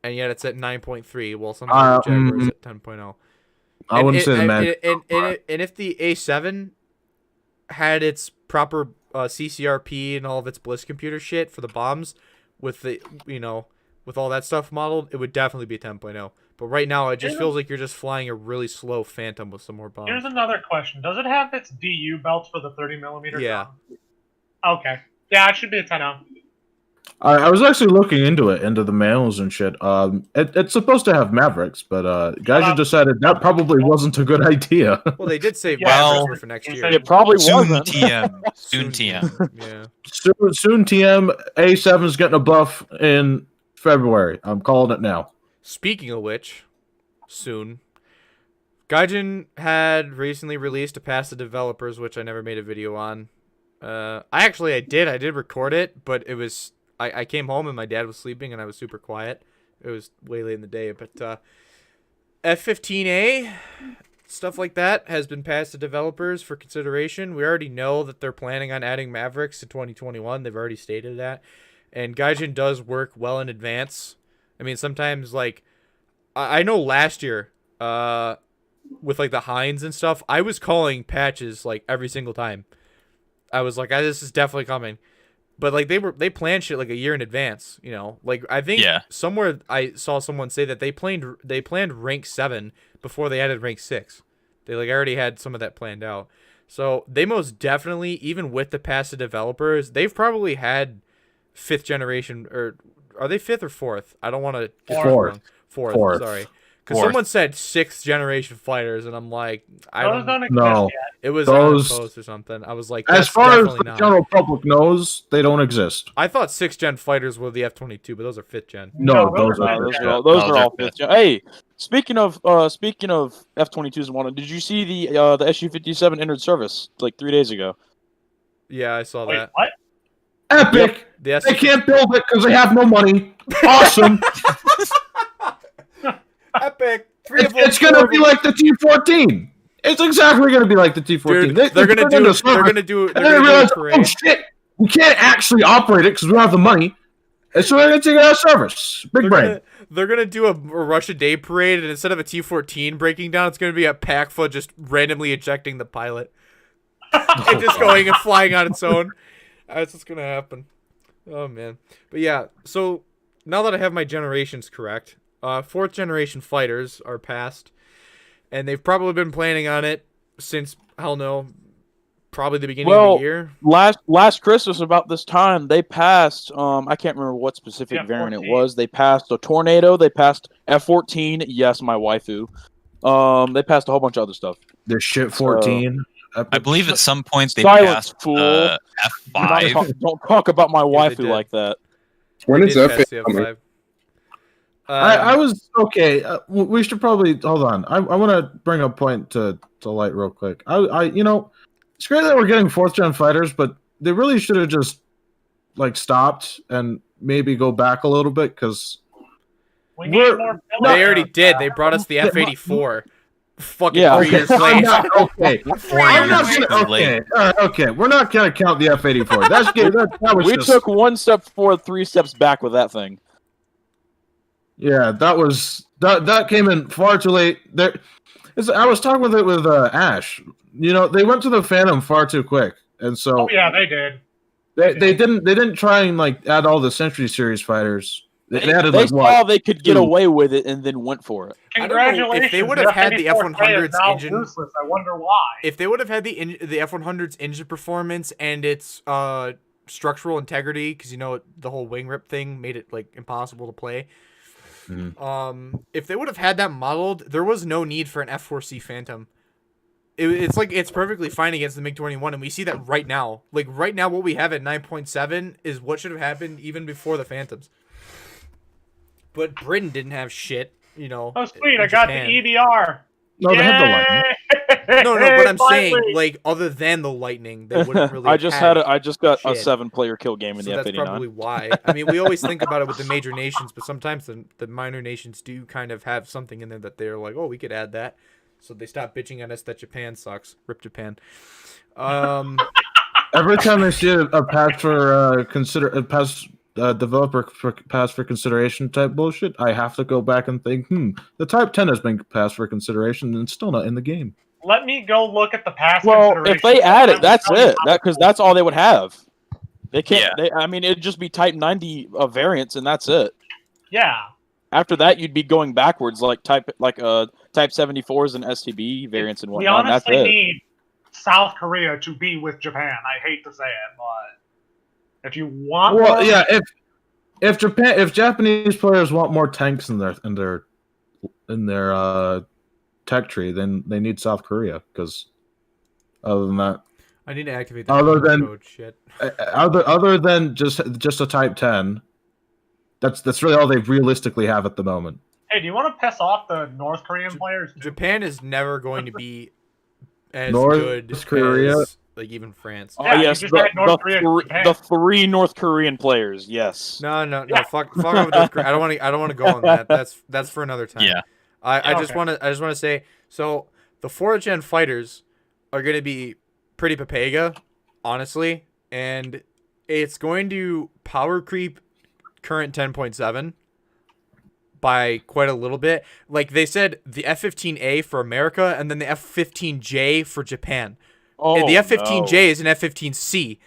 And yet it's at 9.3, while some of the Jaguars is at 10.0. I wouldn't say the Magic. And if the A7 had its proper CCRP and all of its Bliss computer shit for the bombs, with the with all that stuff modeled, it would definitely be 10.0. But right now, it just feels like you're just flying a really slow Phantom with some more bombs. Here's another question: does it have its DU belts for the 30mm? Yeah. Okay. Yeah, it should be a 10.0. I was actually looking into the manuals and shit. It's supposed to have Mavericks, but guys have decided that probably wasn't a good idea. Well, they did say Well, Mavericks for next year. It probably Soon wasn't. TM. Soon TM. Yeah. Soon TM A7 is getting a buff in February. I'm calling it now. Speaking of which, soon, Gaijin had recently released a pass to developers, which I never made a video on. I did record it, but it was I came home and my dad was sleeping and I was super quiet. It was way late in the day, but F-15A, stuff like that, has been passed to developers for consideration. We already know that they're planning on adding Mavericks to 2021. They've already stated that. And Gaijin does work well in advance. I mean, sometimes, like, I know last year, with, like, the Heinz and stuff, I was calling patches, like, every single time. I was like, this is definitely coming. But, like, they planned shit, like, a year in advance, you know? Like, I think somewhere I saw someone say that they planned rank 7 before they added rank 6. They like already had some of that planned out. So they most definitely, even with the passive developers, they've probably had 5th generation, or are they 5th or 4th? I don't want to get this Fourth. wrong. Fourth. Fourth. Sorry. Because 4th. someone said 6th generation fighters, and I'm like, I Those don't. don't exist No. yet. It was Those- on a post or something. I was like, As that's far as definitely the not. general public knows, they don't exist. I thought 6th gen fighters were the F-22, but those are 5th gen. No, No, those those are are Those fifth are gen. all, those Those are are all fifth. 5th gen. Hey, speaking of F-22s and whatnot, did you see the Su-57 entered service like 3 days ago? Yeah, I saw Wait, that. what? Epic. The S- They can't build it because they have no money. Awesome. Epic. It's going to be like the T-14. It's exactly going to be like the T-14. Dude, they're gonna do. They're gonna do. They're gonna do a realize, oh parade. shit, we can't actually operate it because we don't have the money. And so they're going to take it out of service. Big brain. They're gonna do a Russia Day parade, and instead of a T-14 breaking down, it's gonna be a Pac-4 just randomly ejecting the pilot. It's just going and flying on its own. That's what's gonna happen. Oh man, but yeah. So now that I have my generations correct, 4th generation fighters are passed, and they've probably been planning on it since probably the beginning of the year. Last Christmas about this time they passed. I can't remember what specific variant it F-14. was. They passed a Tornado. They passed F-14. Yes, my waifu. They passed a whole bunch of other stuff. This shit 14. I believe at some point they Silence, passed fool. F5. Don't talk about my Yeah, they waifu did. like that. When They is did F8 pass the coming? F5. I was okay. We should probably hold on. I want to bring a point to light real quick. It's great that we're getting 4th gen fighters, but they really should have just like stopped and maybe go back a little bit because We need more. They already did. They brought us the F-84. Fucking Yeah. 3 years I'm late. not okay. I'm not years gonna, late. okay. We're not gonna count the F-84. That's good. That was We just, took 1 step forward, 3 steps back with that thing. yeah. That came in far too late. I was talking with Ash. They went to the Phantom far too quick, and so Oh yeah, they did. they didn't try and like add all the Century Series fighters. They added They like saw what? they could get 2. away with it and then went for it. I don't know if Congratulations. they would have had the F-100's is now engine- Useless. I wonder why. If they would have had the F-100's engine performance and its structural integrity, because the whole wing rip thing made it like impossible to play. If they would have had that modeled, there was no need for an F-4C Phantom. It's perfectly fine against the MiG-21, and we see that right now. Like right now, what we have at 9.7 is what should have happened even before the Phantoms. But Britain didn't have shit, Oh sweet, in I got Japan. the E.B.R. No, they had the lightning. No, but I'm saying, Finally. like, other than the Lightning, they wouldn't really. I just got a shit. 7-player kill game in So the that's F-89. probably why. I mean, we always think about it with the major nations, but sometimes the minor nations do kind of have something in there that they're like, oh, we could add that. So they stop bitching at us that Japan sucks. Rip Japan. Every time I see a pass for developer pass for consideration type bullshit, I have to go back and think, the Type 10 has been passed for consideration and it's still not in the game. Let me go look at the past. Well, if they add it, that's it. Because that's all they would have. They can't. Yeah. It'd just be Type 90 variants, and that's it. Yeah. After that, you'd be going backwards, like Type 74s and STB variants and We whatnot. And that's honestly it. need South Korea to be with Japan. I hate to say it, but if you want, Well, more, yeah, if Japanese players want more tanks in their tech tree, then they need South Korea. Because other than that, I need to activate the Other promo than- code shit. other than just a Type 10, that's really all they realistically have at the moment. hey, do you want to piss off the North Korean players? Too? Japan is never going to be as North good Korea? as like even France. Oh Yeah, you yes, just had North Korea and Japan. the 3 North Korean players. Yes. No. Fuck off North Korea. I don't want to go on that. That's for another time. Yeah. I just Okay. want to say, so the 4th gen fighters are going to be pretty papega, honestly, and it's going to power creep current 10.7 by quite a little bit. Like they said, the F-15A for America and then the F-15J for Japan. Oh, And the F-15J no. is an F-15C.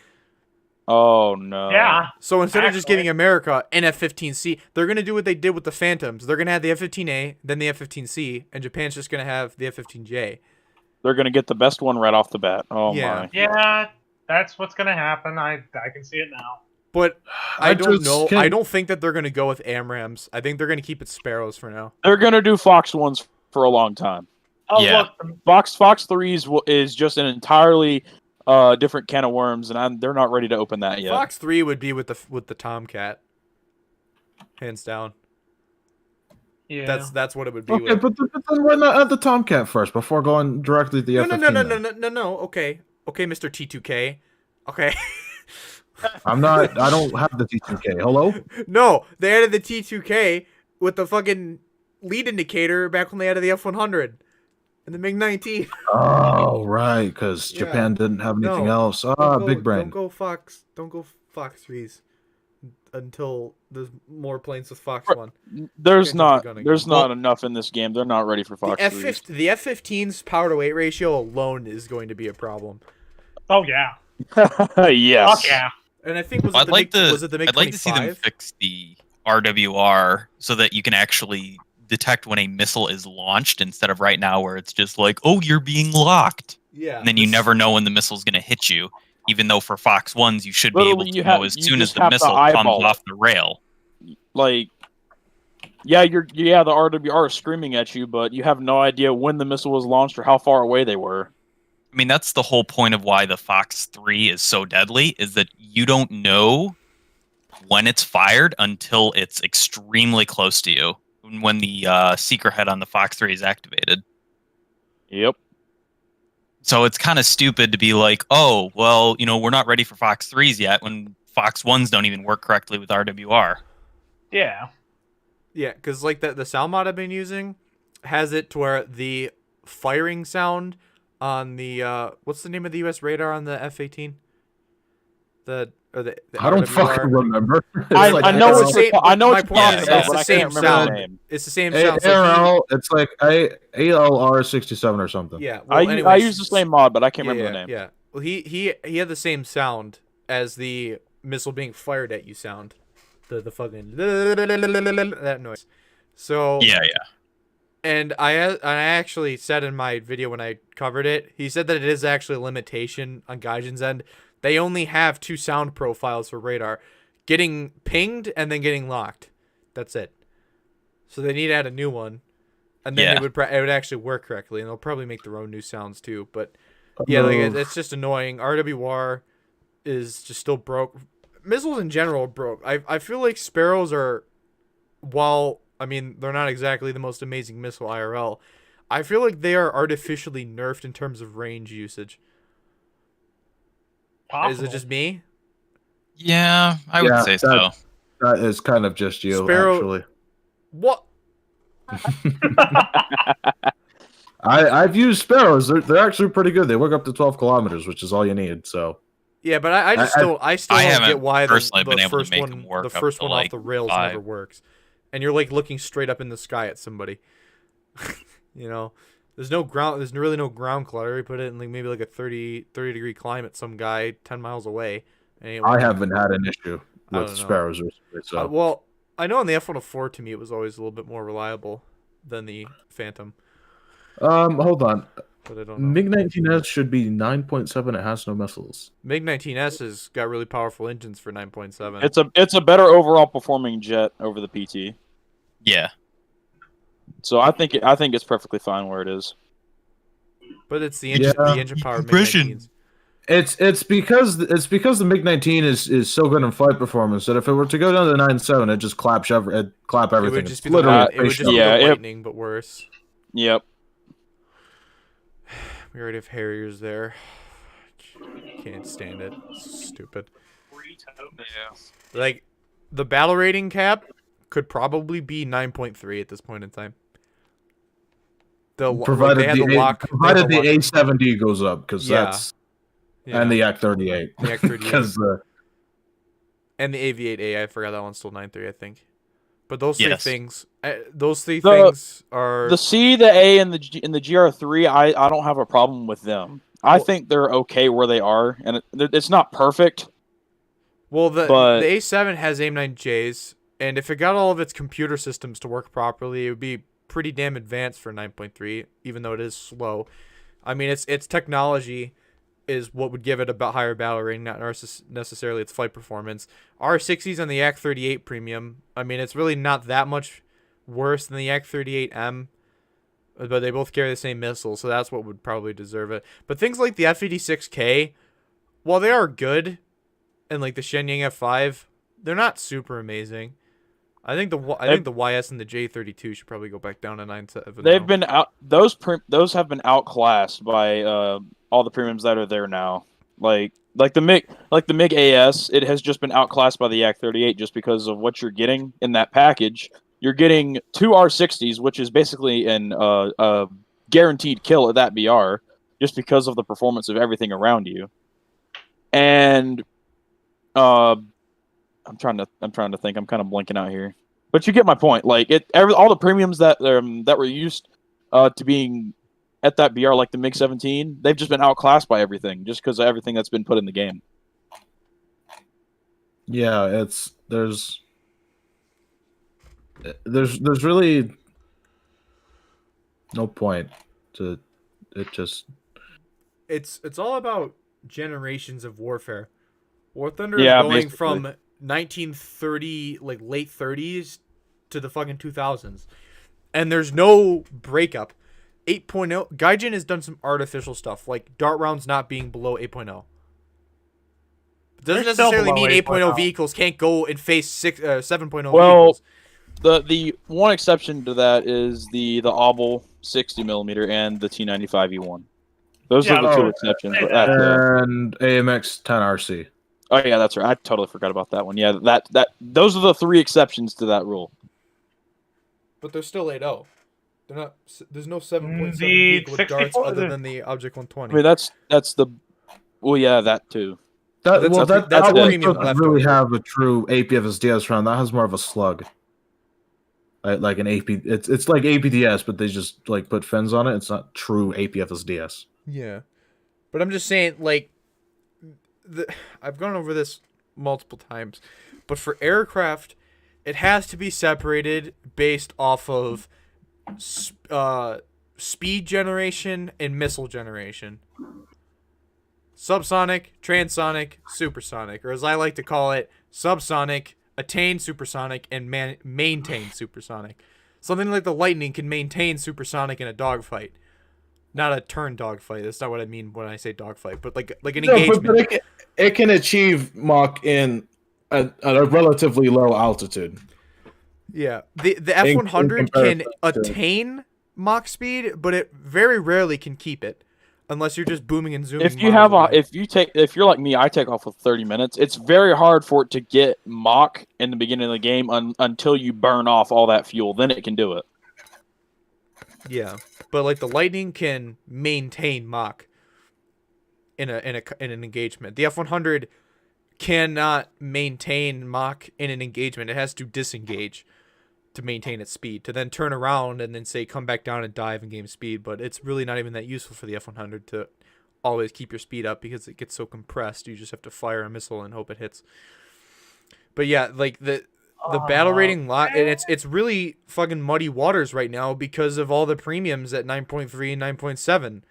Oh no. Yeah. So instead of just Actually. giving America an F-15C, they're going to do what they did with the Phantoms. They're going to have the F-15A, then the F-15C, and Japan's just going to have the F-15J. They're going to get the best one right off the bat. Oh Yeah. my. Yeah, that's what's gonna happen. I can see it now. But I don't just know. can't- I don't think that they're going to go with AMRAMs. I think they're going to keep it Sparrows for now. They're going to do Fox ones for a long time. Oh Yeah. look, Fox 3s is just an entirely different can of worms, and they're not ready to open that yet. Fox 3 would be with the Tomcat, hands down. yeah. That's what it would be. Okay, with. but then why not add the Tomcat first before going directly to the No, F-15? no, no, no, then? no, no, no. Okay, Mr. T2K. Okay. I'm not. I don't have the T2K. Hello. No, they added the T2K with the fucking lead indicator back when they added the F100 and the MiG-19. Oh right, because Yeah. Japan didn't have anything No, else. Don't Ah, go- big brain. Don't go Fox 3s until there's more planes with Fox 1. There's Can't not just be gunning them. not enough in this game. They're not ready for The Fox 3s. The F-15's power to weight ratio alone is going to be a problem. Oh yeah. Yes. Fuck yeah. And I think was I'd like to the MiG-25? I'd like to see them fix the RWR so that you can actually detect when a missile is launched instead of right now where it's just like, oh, you're being locked. Yeah. And then you this- never know when the missile's going to hit you. Even though for Fox 1s, you should be Literally, able to you know have- as you soon as just the have to missile comes eyeball it. off the rail. Like, yeah, the RWR is screaming at you, but you have no idea when the missile was launched or how far away they were. I mean, that's the whole point of why the Fox 3 is so deadly, is that you don't know when it's fired until it's extremely close to you, when the seeker head on the Fox 3 is activated. Yep. So it's kind of stupid to be like, oh, well, we're not ready for Fox 3s yet when Fox 1s don't even work correctly with RWR. Yeah. Yeah, because like the sound mod I've been using has it to where the firing sound on the what's the name of the U.S. radar on the F-18? The I don't RWR. fucking remember. I know it's what the same- I know my what you're point talking is, about, it's but the I same can't remember the sound. name. It's the same sound. So ARL, it's like ALR 67 or something. yeah. I Well, anyways, use the same mod, but I can't remember the name. Yeah. Well, he had the same sound as the missile being fired at you sound. The fucking that noise. So Yeah. And I actually said in my video when I covered it, he said that it is actually a limitation on Gaijin's end. They only have 2 sound profiles for radar, getting pinged and then getting locked. That's it. So they need to add a new one, and then it would actually work correctly, and they'll probably make their own new sounds too. But yeah, like it's just annoying. RWR is just still broke. Missiles in general are broke. I feel like Sparrows are, while I mean they're not exactly the most amazing missile IRL, I feel like they are artificially nerfed in terms of range usage. Possible. Is it just me? Yeah, I would Yeah, say so. That is kind of just you, Sparrow- actually. What? I've used Sparrows. They're actually pretty good. They work up to 12 kilometers, which is all you need. So Yeah, but I just I- still I don't haven't get why personally the been able to first make one them work the up first to, one off like, the rails 5. never works, and you're like looking straight up in the sky at somebody. There's no ground. There's really no ground clutter. You put it in like maybe like a 30 degree climate, some guy 10 miles away. And it I works. haven't had an issue I with don't know. Sparrows recently. So Well, I know in the F-104 to me it was always a little bit more reliable than the Phantom, hold on. but I don't know. MiG-19S should be 9.7. It has no missiles. MiG-19S has got really powerful engines for 9.7. It's a better overall performing jet over the PT. Yeah. So I think it's perfectly fine where it is. But it's the engine, Yeah. the engine power. Compression. MiG-19s. It's because the MiG-19 is so good in flight performance that if it were to go down to 9.7, it just clap everything. It would just It's be the literally light- it would space just be shuttle. the Yeah, lightning, but worse. Yep. We already have Harriers there. Can't stand it. It's stupid. Like, the battle rating cap could probably be 9.3 at this point in time. Provided they had the A7D goes up, because Yeah. that's and the Yak 38. The Yak 38. Because and the AV8A. I forgot that one's still 9.3, I think. But those three Yes. things, things are The C, the A, and the GR3, I don't have a problem with them. I Well- think they're okay where they are, and it's not perfect. well. The but- A7 has AIM-9Js, and if it got all of its computer systems to work properly, it would be pretty damn advanced for 9.3, even though it is slow. I mean, its technology is what would give it a higher battle rating, not necessarily its flight performance. R60s on the Yak-38 Premium, I mean, it's really not that much worse than the Yak-38M, but they both carry the same missile, so that's what would probably deserve it. But things like the F-86K, while they are good, and like the Shenyang F5, they're not super amazing. I think the YS and the J32 should probably go back down to 9.7. They've been out. Those have been outclassed by all the premiums that are there now. Like the MiG AS, it has just been outclassed by the Yak-38 just because of what you're getting in that package. You're getting 2 R60s, which is basically a guaranteed kill at that BR, just because of the performance of everything around you. And I'm trying to think. I'm kind of blinking out here, but you get my point. Like all the premiums that were used to being at that BR, like the MiG-17, they've just been outclassed by everything, just because of everything that's been put in the game. Yeah, there's really no point to it. Just it's all about generations of warfare. War Thunder Yeah, is going basically. from 1930, like late 30s, to the fucking 2000s, and there's no breakup. 8.0 Gaijin has done some artificial stuff, like dart rounds not being below 8.0. It doesn't They're still necessarily below mean 8.0 8.0. vehicles can't go and face 7.0 Well, vehicles. the one exception to that is the ABEL 60mm and the T95E1. Those are the two exceptions. But and AMX 10RC. oh yeah, that's right. I totally forgot about that one. Yeah, those are the 3 exceptions to that rule. But they're still 8.0. They're not. There's no 7.7 The vehicle with darts 64 other than the Object 120. I mean, that's the. Well, yeah, that too. That's That the one premium doesn't left really over. have a true APFSDS round. That has more of a slug. Like an AP, it's like APDS, but they just like put fins on it. It's not true APFSDS. Yeah, but I'm just saying, like, I've gone over this multiple times, but for aircraft, it has to be separated based off of speed generation and missile generation. Subsonic, transonic, supersonic, or as I like to call it, subsonic, attain supersonic, and maintain supersonic. Something like the Lightning can maintain supersonic in a dogfight. Not a turn dogfight. That's not what I mean when I say dogfight, but like an engagement. But it can achieve Mach in at a relatively low altitude. Yeah, the F100 can comparison to- attain Mach speed, but it very rarely can keep it, unless you're just booming and zooming. If you're like me, I take off with 30 minutes. It's very hard for it to get Mach in the beginning of the game until you burn off all that fuel. Then it can do it. Yeah, but like the Lightning can maintain Mach in an engagement. The F100 cannot maintain Mach in an engagement. It has to disengage to maintain its speed, to then turn around and then say come back down and dive and gain speed. But it's really not even that useful for the F100 to always keep your speed up because it gets so compressed. You just have to fire a missile and hope it hits. But yeah, like the battle rating lot, and it's really fucking muddy waters right now because of all the premiums at 9.3 and 9.7.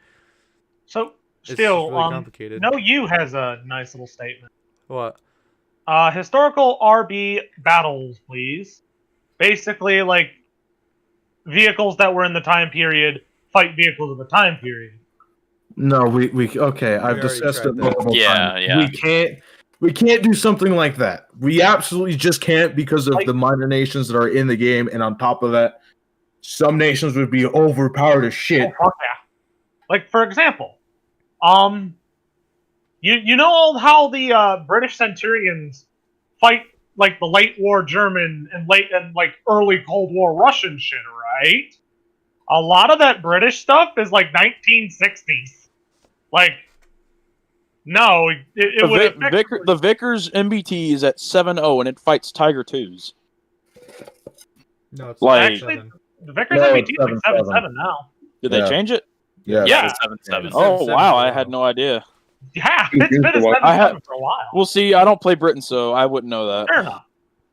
So It's still, really complicated. No U has a nice little statement. What? Historical RB battles, please. Basically, like vehicles that were in the time period fight vehicles of the time period. No, we okay. I've already discussed tried it that. multiple times. Yeah. We can't do something like that. We absolutely just can't because of Like- the minor nations that are in the game, and on top of that, some nations would be overpowered as shit. Oh, fuck yeah. Like for example, you know how the British Centurions fight like the late war German and like early Cold War Russian shit, right? A lot of that British stuff is like 1960s. Like, no, it would affect- The Vickers MBT is at 7.0 and it fights Tiger 2s. No, it's Like- Actually, the Vickers No, MBT is like it's 7.7 now. Did Yeah. they change it? Yeah. Yeah. 7.7. Oh 7.7 wow, for a I had while. no idea. Yeah, it's been a 7.7 I have- for a while. Well, see, I don't play Britain, so I wouldn't know that. Fair enough.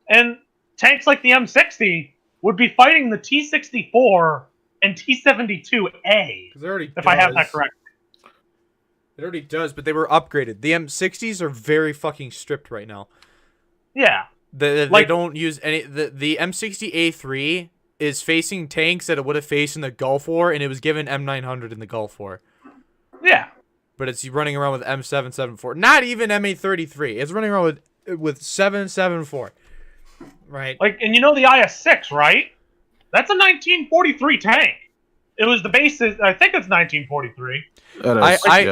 And tanks like the M60 would be fighting the T-64 and T-72A, Because it already if I have that does. correct. It already does, but they were upgraded. The M60s are very fucking stripped right now. Yeah. They don't use any. The M60A3 is facing tanks that it would have faced in the Gulf War, and it was given M900 in the Gulf War. Yeah. But it's running around with M774. Not even M833. It's running around with 774. Right. Like, and you know the IS-6, right? That's a 1943 tank. It was the basis. I think it's 1943.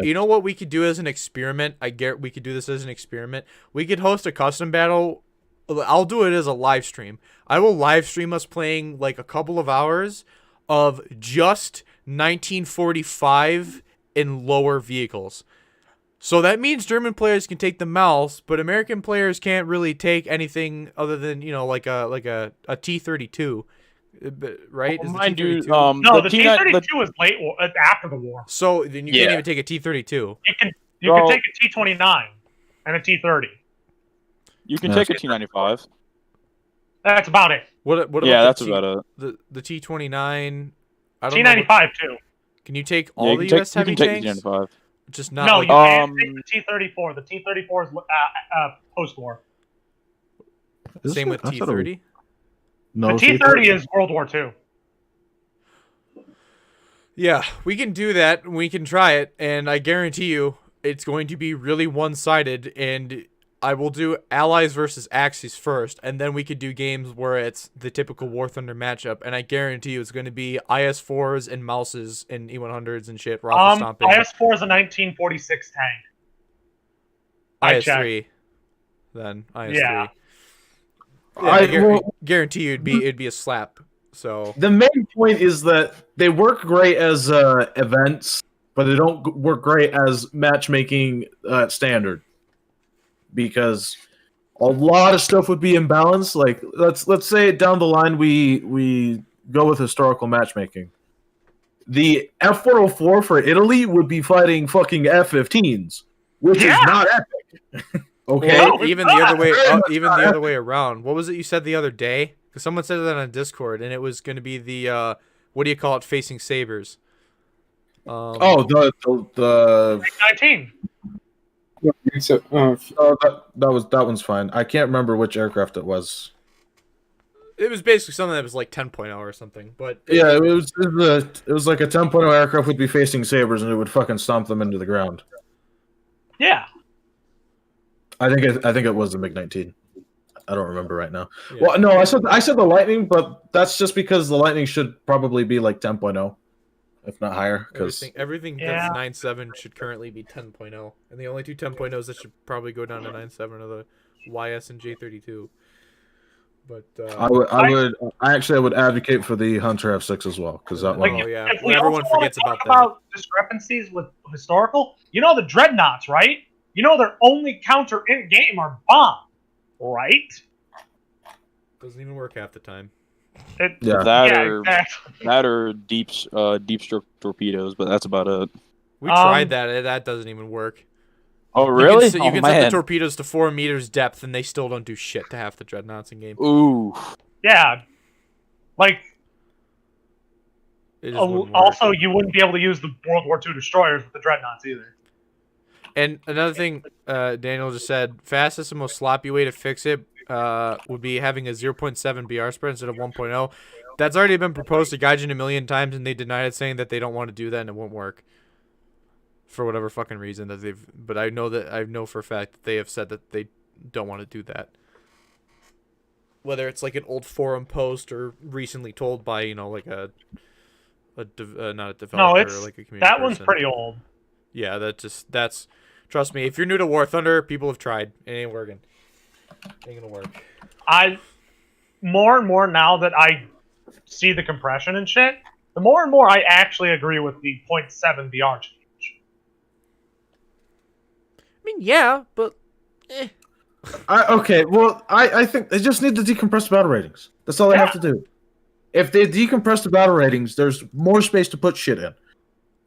You know what we could do as an experiment? We could do this as an experiment. We could host a custom battle. I'll do it as a live stream. I will live stream us playing like a couple of hours of just 1945 in lower vehicles. So that means German players can take the Maus, but American players can't really take anything other than, you know, like a T-32. Right? Well, Is the mind you, T-32? No, the T-32 is late war, after the war. So then you can't even take a T-32. You can take a T-29 and a T-30. You can take a T-95. That's about it. What about that's about it. The T-29? T-95 too. Can you take all the U.S. heavy tanks? T-95. Just not. No, like, you can't take the T-34. The T-34 is post-war. Same with T-30. No, the T-30 is World War II. Yeah, we can do that. We can try it, and I guarantee you, it's going to be really one-sided. And I will do Allies versus Axis first, and then we could do games where it's the typical War Thunder matchup. And I guarantee you, it's going to be IS-4s and Mauses and E-100s and shit. IS-4 is a 1946 tank. IS-3, then IS-3. Yeah. I guarantee you it'd be a slap. So the main point is that they work great as events, but they don't work great as matchmaking standard, because a lot of stuff would be imbalanced. Like let's say down the line we go with historical matchmaking. The F-404 for Italy would be fighting fucking F-15s, which is not epic. Okay, well, even the other way around. What was it you said the other day? Because someone said that on Discord, and it was going to be the what do you call it? Facing sabers. The 19. that one's fine. I can't remember which aircraft it was. It was basically something that was like 10.0 or something, but yeah, it was like a 10.0 aircraft would be facing sabers, and it would fucking stomp them into the ground. Yeah. I think it was the MiG-19. I don't remember right now. Yeah. Well, no, I said the Lightning, but that's just because the Lightning should probably be like 10.0, if not higher. Because everything that's 9.7 should currently be 10.0, and the only two 10.0s that should probably go down to 9.7 are the YS and J32. But I would advocate for the Hunter F6 as well, because that one. If we everyone forgets about discrepancies with historical, you know the dreadnoughts, right? You know their only counter in game are bomb, right? Doesn't even work half the time. That or deep stroke torpedoes, but that's about it. We tried that. That doesn't even work. Oh really? You can set the torpedoes to 4 meters depth, and they still don't do shit to half the dreadnoughts in game. Ooh. Yeah. Like. Also, you wouldn't be able to use the World War II destroyers with the dreadnoughts either. And another thing, Daniel just said, fastest and most sloppy way to fix it would be having a 0.7 BR spread instead of 1.0. That's already been proposed to Gaijin a million times, and they denied it, saying that they don't want to do that and it won't work for whatever fucking reason that they've. But I know for a fact that they have said that they don't want to do that. Whether it's like an old forum post or recently told by like not a developer, or like a community that one's person. Pretty old. Yeah, that's. Trust me, if you're new to War Thunder, people have tried. It ain't working. Ain't gonna work. More and more now that I see the compression and shit, the more and more I actually agree with the 0.7 BR change. I mean, yeah, but I think they just need to decompress the battle ratings. That's all they have to do. If they decompress the battle ratings, there's more space to put shit in.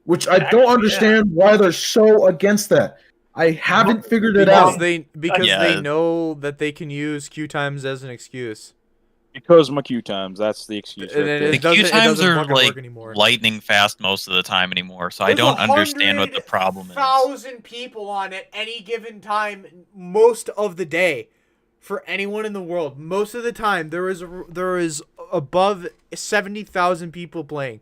Which I don't understand why they're so against that. I haven't figured it out. Because they know that they can use queue times as an excuse. Because my queue times. That's the excuse right And then there. The it doesn't, queue it times doesn't are fucking like work anymore. lightning fast most of the time anymore, so I There's don't understand what the problem is. 100,000 people on at any given time, most of the day, for anyone in the world. Most of the time, there is above 70,000 people playing.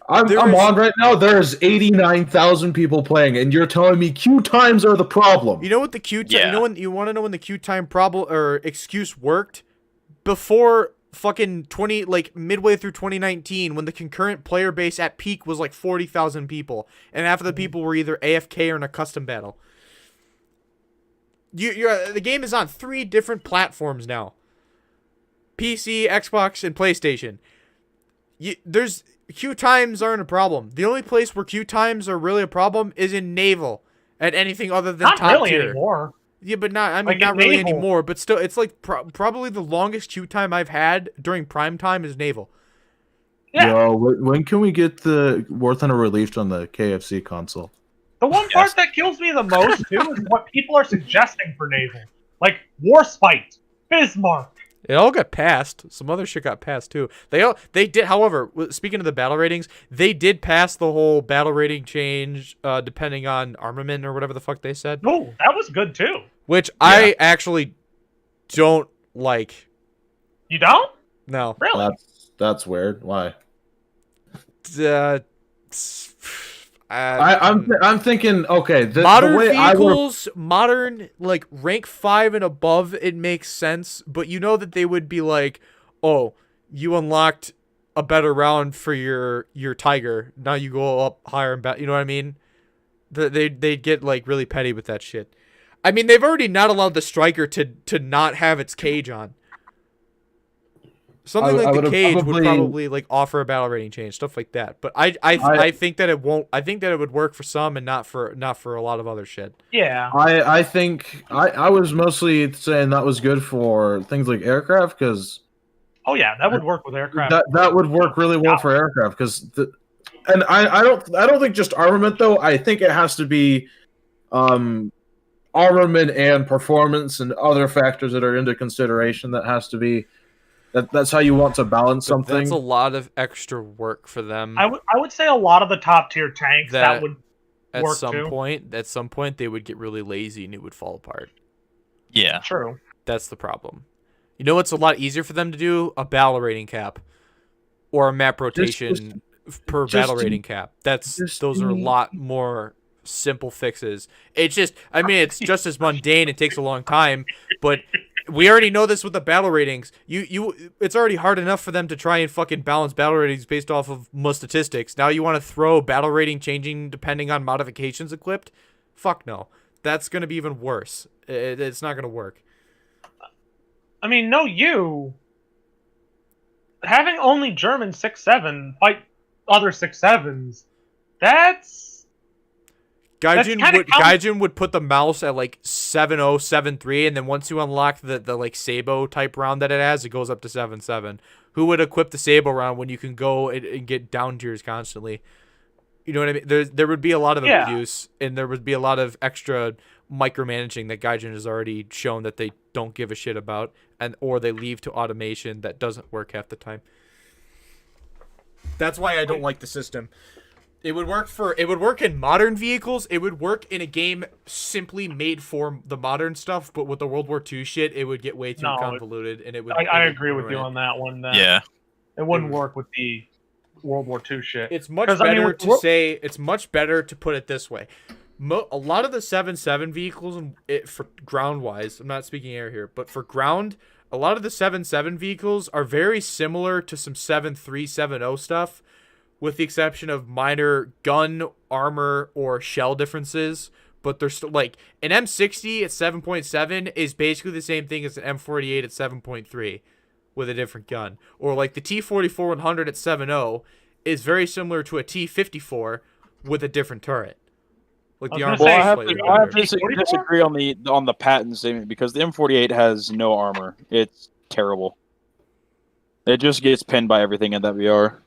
I'm on right now. There's 89,000 people playing, and you're telling me queue times are the problem. You know what the queue time? Yeah. You know when you want to know when the queue time problem or excuse worked? Before fucking midway through 2019, when the concurrent player base at peak was like 40,000 people, and half of the people were either AFK or in a custom battle. The game is on 3 different platforms now: PC, Xbox, and PlayStation. There's queue times aren't a problem. The only place where queue times are really a problem is in naval, and anything other than Not top really tier. anymore. Yeah, but not. I mean, Like, not in really naval. anymore. But still, it's like probably the longest queue time I've had during prime time is naval. Yeah. Yo, when can we get the War Thunder released on the KFC console? The one part that kills me the most too is what people are suggesting for naval, like Warspite, Bismarck. It all got passed. Some other shit got passed too. They did. However, speaking of the battle ratings, they did pass the whole battle rating change depending on armament or whatever the fuck they said. Oh, that was good too. Which I actually don't like. You don't? No. Really? That's weird. Why? I'm thinking. Okay, modern the way vehicles, modern like rank 5 and above, it makes sense. But you know that they would be like, oh, you unlocked a better round for your Tiger. Now you go up higher and better. You know what I mean? They get like really petty with that shit. I mean, they've already not allowed the Striker to not have its cage on. Something like the cage would probably like offer a battle rating change, stuff like that. But I think that it won't. I think that it would work for some and not for a lot of other shit. Yeah. I think I was mostly saying that was good for things like aircraft because. Oh yeah, that would work with aircraft. That would work really well for aircraft because and I don't think just armament though. I think it has to be armament and performance and other factors that are into consideration. That has to be that's how you want to balance something. That's a lot of extra work for them. I would say a lot of the top tier tanks that would at work some too. point. At some point, they would get really lazy and it would fall apart. Yeah. True. That's the problem. You know what's a lot easier for them to do? A battle rating cap. Or a map rotation per battle rating cap. Those are a lot more simple fixes. It's just, I mean, it's just as mundane. It takes a long time, but we already know this with the battle ratings. It's already hard enough for them to try and fucking balance battle ratings based off of most statistics. Now you want to throw battle rating changing depending on modifications equipped? Fuck no. That's going to be even worse. It's not going to work. I mean, having only German 6-7 fight other 6-7s, that's Gaijin would put the mouse at like 7.0, 7.3, and then once you unlock the like Sabo type round that it has, it goes up to 7.7. Who would equip the Sabo round when you can go and get down tiers constantly? You know what I mean? There would be a lot of abuse, and there would be a lot of extra micromanaging that Gaijin has already shown that they don't give a shit about, or they leave to automation that doesn't work half the time. That's why I don't like the system. It would work in modern vehicles. It would work in a game simply made for the modern stuff, but with the World War II shit, it would get way too convoluted, and it would. I agree with you on that one. Yeah, it wouldn't work with the World War II shit. It's much better to say. It's much better to put it this way. A lot of the 7.7 vehicles, for ground wise, I'm not speaking air here, but for ground, a lot of the 7.7 vehicles are very similar to some 7.3, 7.0 stuff, with the exception of minor gun, armor, or shell differences. But they're still like an M60 at 7.7 is basically the same thing as an M48 at 7.3 with a different gun. Or like the T44-100 at 7.0 is very similar to a T54 with a different turret. Like the armor. I have to disagree on the patent statement because the M48 has no armor. It's terrible. It just gets pinned by everything in that VR.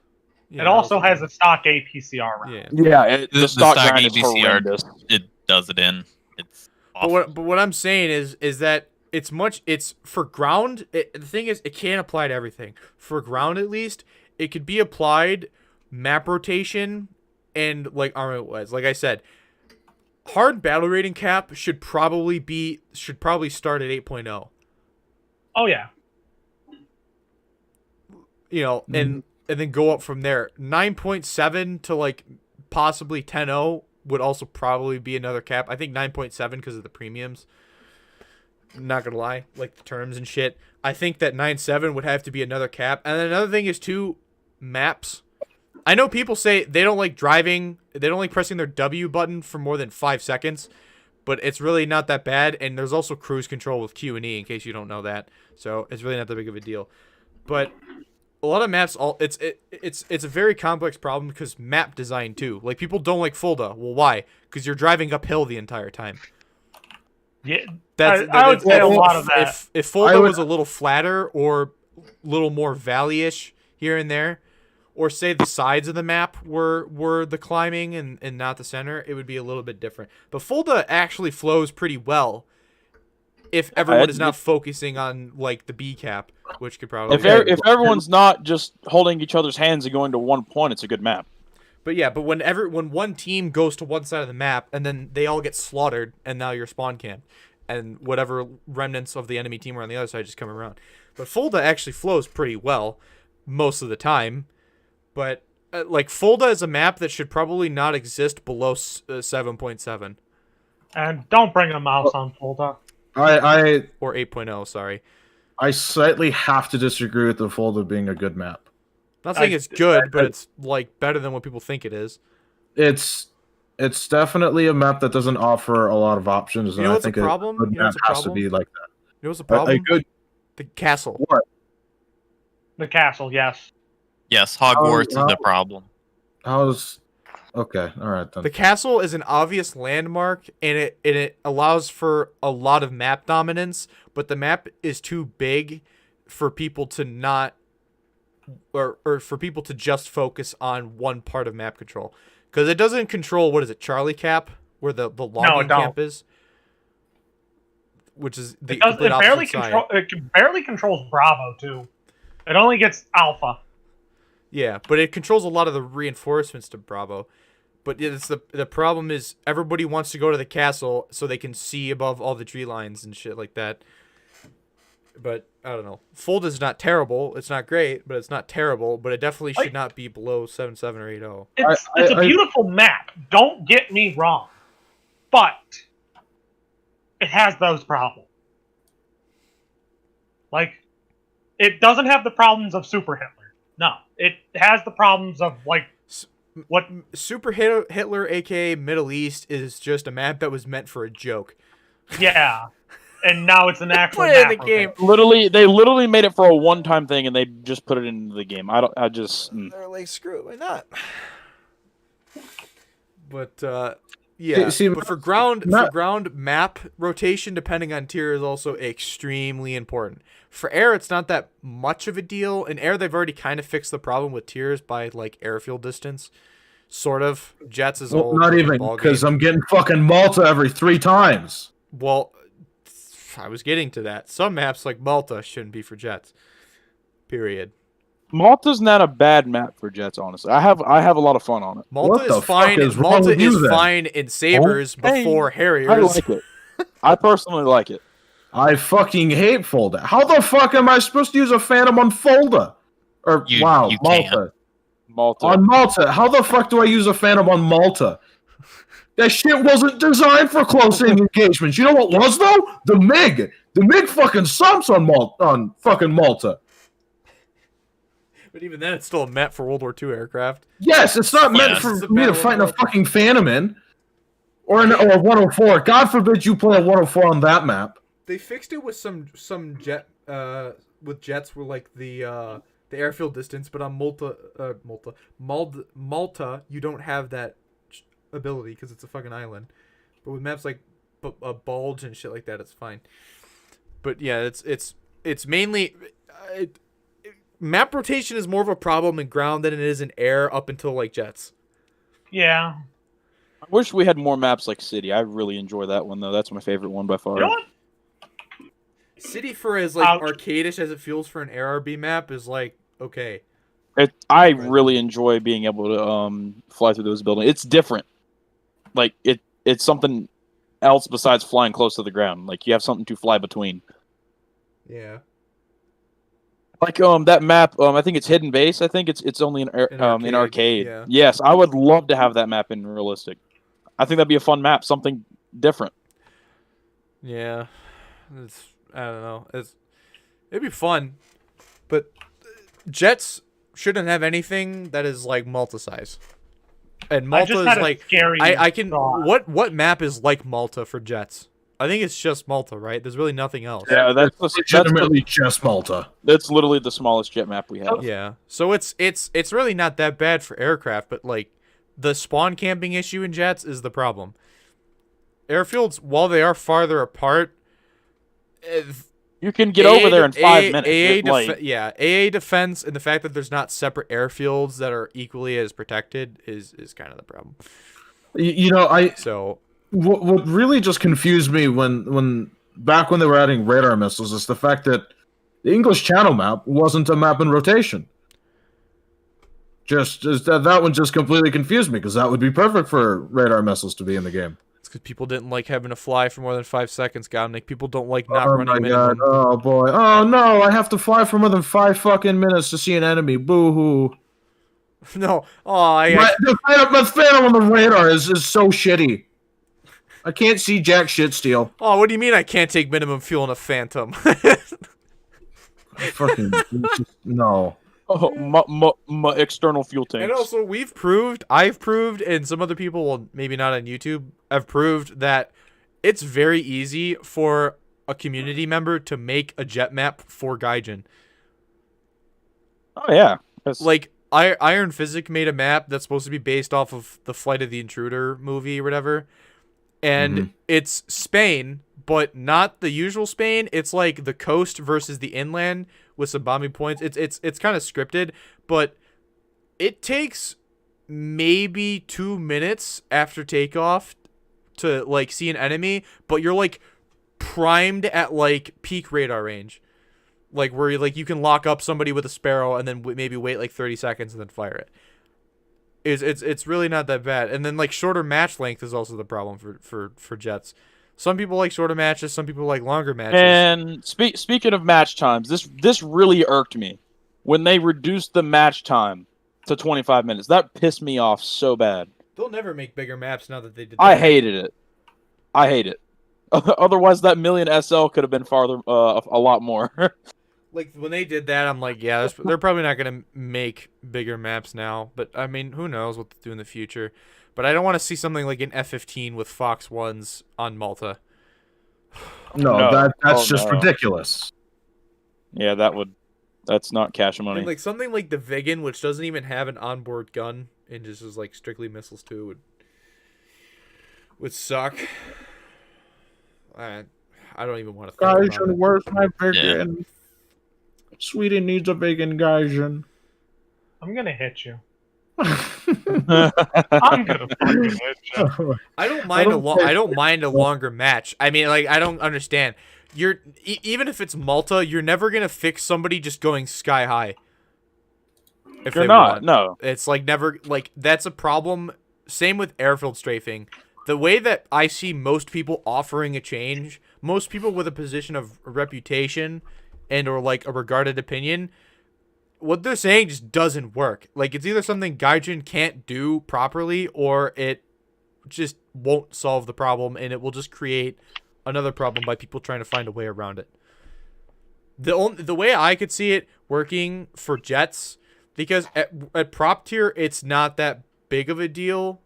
It also has a stock APCR round. Yeah, the stock grind is APCR horrendous. it does it in. It's awful. But what I'm saying is that it's for ground. The thing is, it can't apply to everything. For ground, at least, it could be applied map rotation and like armament wise. Like I said, hard battle rating cap should probably start at 8.0. Oh yeah. And then go up from there. 9.7 to like possibly 10.0 would also probably be another cap. I think 9.7 because of the premiums. Not gonna lie, like the terms and shit. I think that 9.7 would have to be another cap. And then another thing is maps. I know people say they don't like driving, they don't like pressing their W button for more than 5 seconds, but it's really not that bad. And there's also cruise control with Q and E in case you don't know that. So it's really not that big of a deal. But a lot of maps, it's a very complex problem because map design too. Like people don't like Fulda. Well, why? Because you're driving uphill the entire time. Yeah, I would say a lot of that. If Fulda was a little flatter or a little more valley-ish here and there, or say the sides of the map were the climbing and not the center, it would be a little bit different. But Fulda actually flows pretty well if everyone is not focusing on like the B cap, which could probably if everyone's not just holding each other's hands and going to one point, it's a good map. But yeah, but when one team goes to one side of the map and then they all get slaughtered and now you're spawn camped and whatever remnants of the enemy team are on the other side just come around. But Fulda actually flows pretty well most of the time. But like Fulda is a map that should probably not exist below 7.7. And don't bring a mouse on Fulda. Or 8.0, sorry. I slightly have to disagree with the Fulda being a good map. Not saying it's good, but it's like better than what people think it is. It's definitely a map that doesn't offer a lot of options, and I think a good map has to be like that. You know what's the problem? The castle. What? The castle, yes. Yes, Hogwarts is the problem. Okay, all right then. The castle is an obvious landmark, and it allows for a lot of map dominance, but the map is too big for people to not, or for people to just focus on one part of map control, because it doesn't control Charlie Cap, where the logging camp is, which is the it barely controls Bravo too. It only gets Alpha. Yeah, but it controls a lot of the reinforcements to Bravo. But it's the problem is everybody wants to go to the castle so they can see above all the tree lines and shit like that. But I don't know. Fulda's not terrible. It's not great, but it's not terrible. But it definitely should not be below 7.7 or 8.0. It's a beautiful map. Don't get me wrong, but it has those problems. Like, it doesn't have the problems of Super Hitler. No, it has the problems of like what Super Hitler, aka Middle East, is just a map that was meant for a joke. Yeah. And now it's an actual map in the game. They literally made it for a one-time thing, and they just put it into the game. They're like, screw it, why not? But yeah. But for ground map rotation, depending on tier, is also extremely important. For air, it's not that much of a deal. In air, they've already kind of fixed the problem with tiers by like airfield distance. Sort of. Jets is not even because I'm getting fucking Malta every 3 times. Well, I was getting to that. Some maps like Malta shouldn't be for jets. Period. Malta's not a bad map for jets, honestly. I have a lot of fun on it. Malta is fine. Malta is fine in sabers before Harriers. I like it. I personally like it. I fucking hate Fulda. How the fuck am I supposed to use a Phantom on Fulda? Malta. Malta. On Malta. How the fuck do I use a Phantom on Malta? That shit wasn't designed for close engagements. You know what was though? The MiG. The MiG fucking sumps on fucking Malta. But even then, it's still a map for World War II aircraft. Yes, it's not meant for me to fight in a fucking Phantom in. Or a 104. God forbid you play a 104 on that map. They fixed it with some jet with jets were like the airfield distance, but on Malta you don't have that ability because it's a fucking island. But with maps like a bulge and shit like that, it's fine. But yeah, it's mainly map rotation is more of a problem in ground than it is in air up until like jets. Yeah. I wish we had more maps like City. I really enjoy that one though. That's my favorite one by far. You know what? City for as like Ouch. arcadish as it feels for an ARB map is like okay. I really enjoy being able to fly through those buildings. It's different. Like it's something else besides flying close to the ground. Like you have something to fly between. Yeah. Like that map, I think it's Hidden Base. I think it's only in arcade, arcade. yeah. Yes, I would love to have that map in realistic. I think that'd be a fun map, something different. Yeah. I don't know. It'd be fun, but jets shouldn't have anything that is like Malta size. And Malta is like scary I can thought. what map is like Malta for jets? I think it's just Malta, right? There's really nothing else. Yeah, that's Legitimately just Malta. that's literally the smallest jet map we have. Yeah. So it's really not that bad for aircraft, but like the spawn camping issue in jets is the problem. Airfields, while they are farther apart, You can get over there in 5 minutes. AA defense and the fact that there's not separate airfields that are equally as protected is kind of the problem. You know, So what really just confused me when back when they were adding radar missiles is the fact that the English Channel map wasn't a map in rotation. Just that one just completely confused me because that would be perfect for radar missiles to be in the game. it's because people didn't like having to fly for more than 5 seconds, Dominic. People don't like not Oh running my minimum. god! Oh boy! Oh no! I have to fly for more than 5 fucking minutes to see an enemy. Boo hoo! No. Oh, The Phantom on the radar is so shitty. I can't see jack shit steal. Oh, what do you mean I can't take minimum fuel in a Phantom? Fucking no. Oh, my external fuel tanks. And also, I've proved, and some other people, well, maybe not on YouTube, have proved that it's very easy for a community member to make a jet map for Gaijin. Oh yeah. Like, Iron Physic made a map that's supposed to be based off of the Flight of the Intruder movie or whatever. And it's Spain, but not the usual Spain. It's like the coast versus the inland with some bombing points. It's kind of scripted, but it takes maybe 2 minutes after takeoff to like see an enemy, but you're like primed at like peak radar range. Like where you can lock up somebody with a Sparrow and then maybe wait like 30 seconds and then fire it. It's really not that bad. And then like shorter match length is also the problem for jets. Some people like shorter matches, some people like longer matches. And speaking of match times, this really irked me when they reduced the match time to 25 minutes. That pissed me off so bad. They'll never make bigger maps now that they did that. I hated it. I hate it. Otherwise, that million SL could have been farther, a lot more. Like when they did that, I'm like, yeah, they're probably not gonna make bigger maps now. But I mean, who knows what to do in the future? But I don't want to see something like an F-15 with Fox 1s on Malta. No, that's just ridiculous. Yeah, that's not cash money. And like something like the Viggen, which doesn't even have an onboard gun and just is like strictly missiles too, would suck. I don't even want to think about it. Where's my Viggen? Yeah. Sweden needs a Viggen, Gaijin. I'm gonna hit you. I'm gonna fucking hit you. I don't mind a longer match. I mean, like I don't understand. Even if it's Malta, you're never gonna fix somebody just going sky high. If you're they not, want. no. It's like never like that's a problem. Same with airfield strafing. The way that I see most people offering a change, most people with a position of reputation and or like a regarded opinion, what they're saying just doesn't work. Like it's either something Gaijin can't do properly or it just won't solve the problem and it will just create another problem by people trying to find a way around it. The way I could see it working for jets, because at prop tier it's not that big of a deal.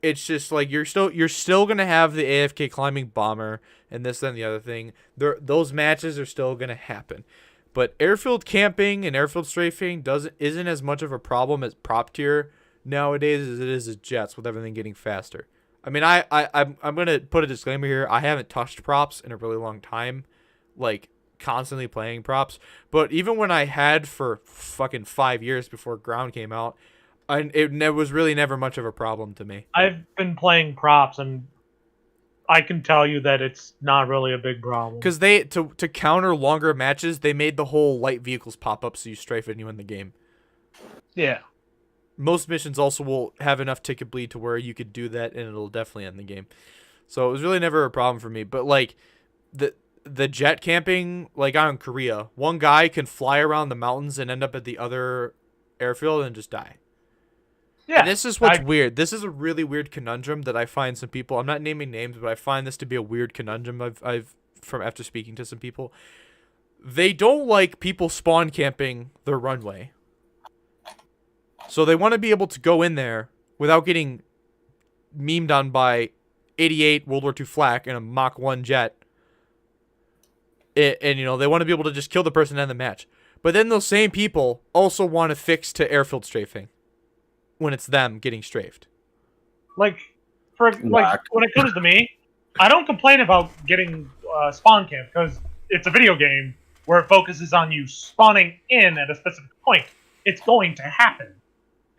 It's just like you're still gonna have the AFK climbing bomber and this and the other thing. Those matches are still gonna happen, but airfield camping and airfield strafing isn't as much of a problem as prop tier nowadays as it is as jets with everything getting faster. I mean, I'm gonna put a disclaimer here. I haven't touched props in a really long time, like constantly playing props. But even when I had for fucking 5 years before ground came out. It was really never much of a problem to me. I've been playing props, and I can tell you that it's not really a big problem. Because they to counter longer matches, they made the whole light vehicles pop up so you strafe anyone in the game. Yeah. Most missions also will have enough ticket bleed to where you could do that, and it'll definitely end the game. So it was really never a problem for me. But like the jet camping, like on Korea, one guy can fly around the mountains and end up at the other airfield and just die. Yeah. And this is what's weird. This is a really weird conundrum that I find some people. I'm not naming names, but I find this to be a weird conundrum. I've from after speaking to some people, they don't like people spawn camping their runway. So they want to be able to go in there without getting memed on by 88 World War II flak and a Mach 1 jet. And you know, they want to be able to just kill the person and end the match. But then those same people also want to fix to airfield strafing when it's them getting strafed. Like when it comes to me, I don't complain about getting spawn camp because it's a video game where it focuses on you spawning in at a specific point. It's going to happen,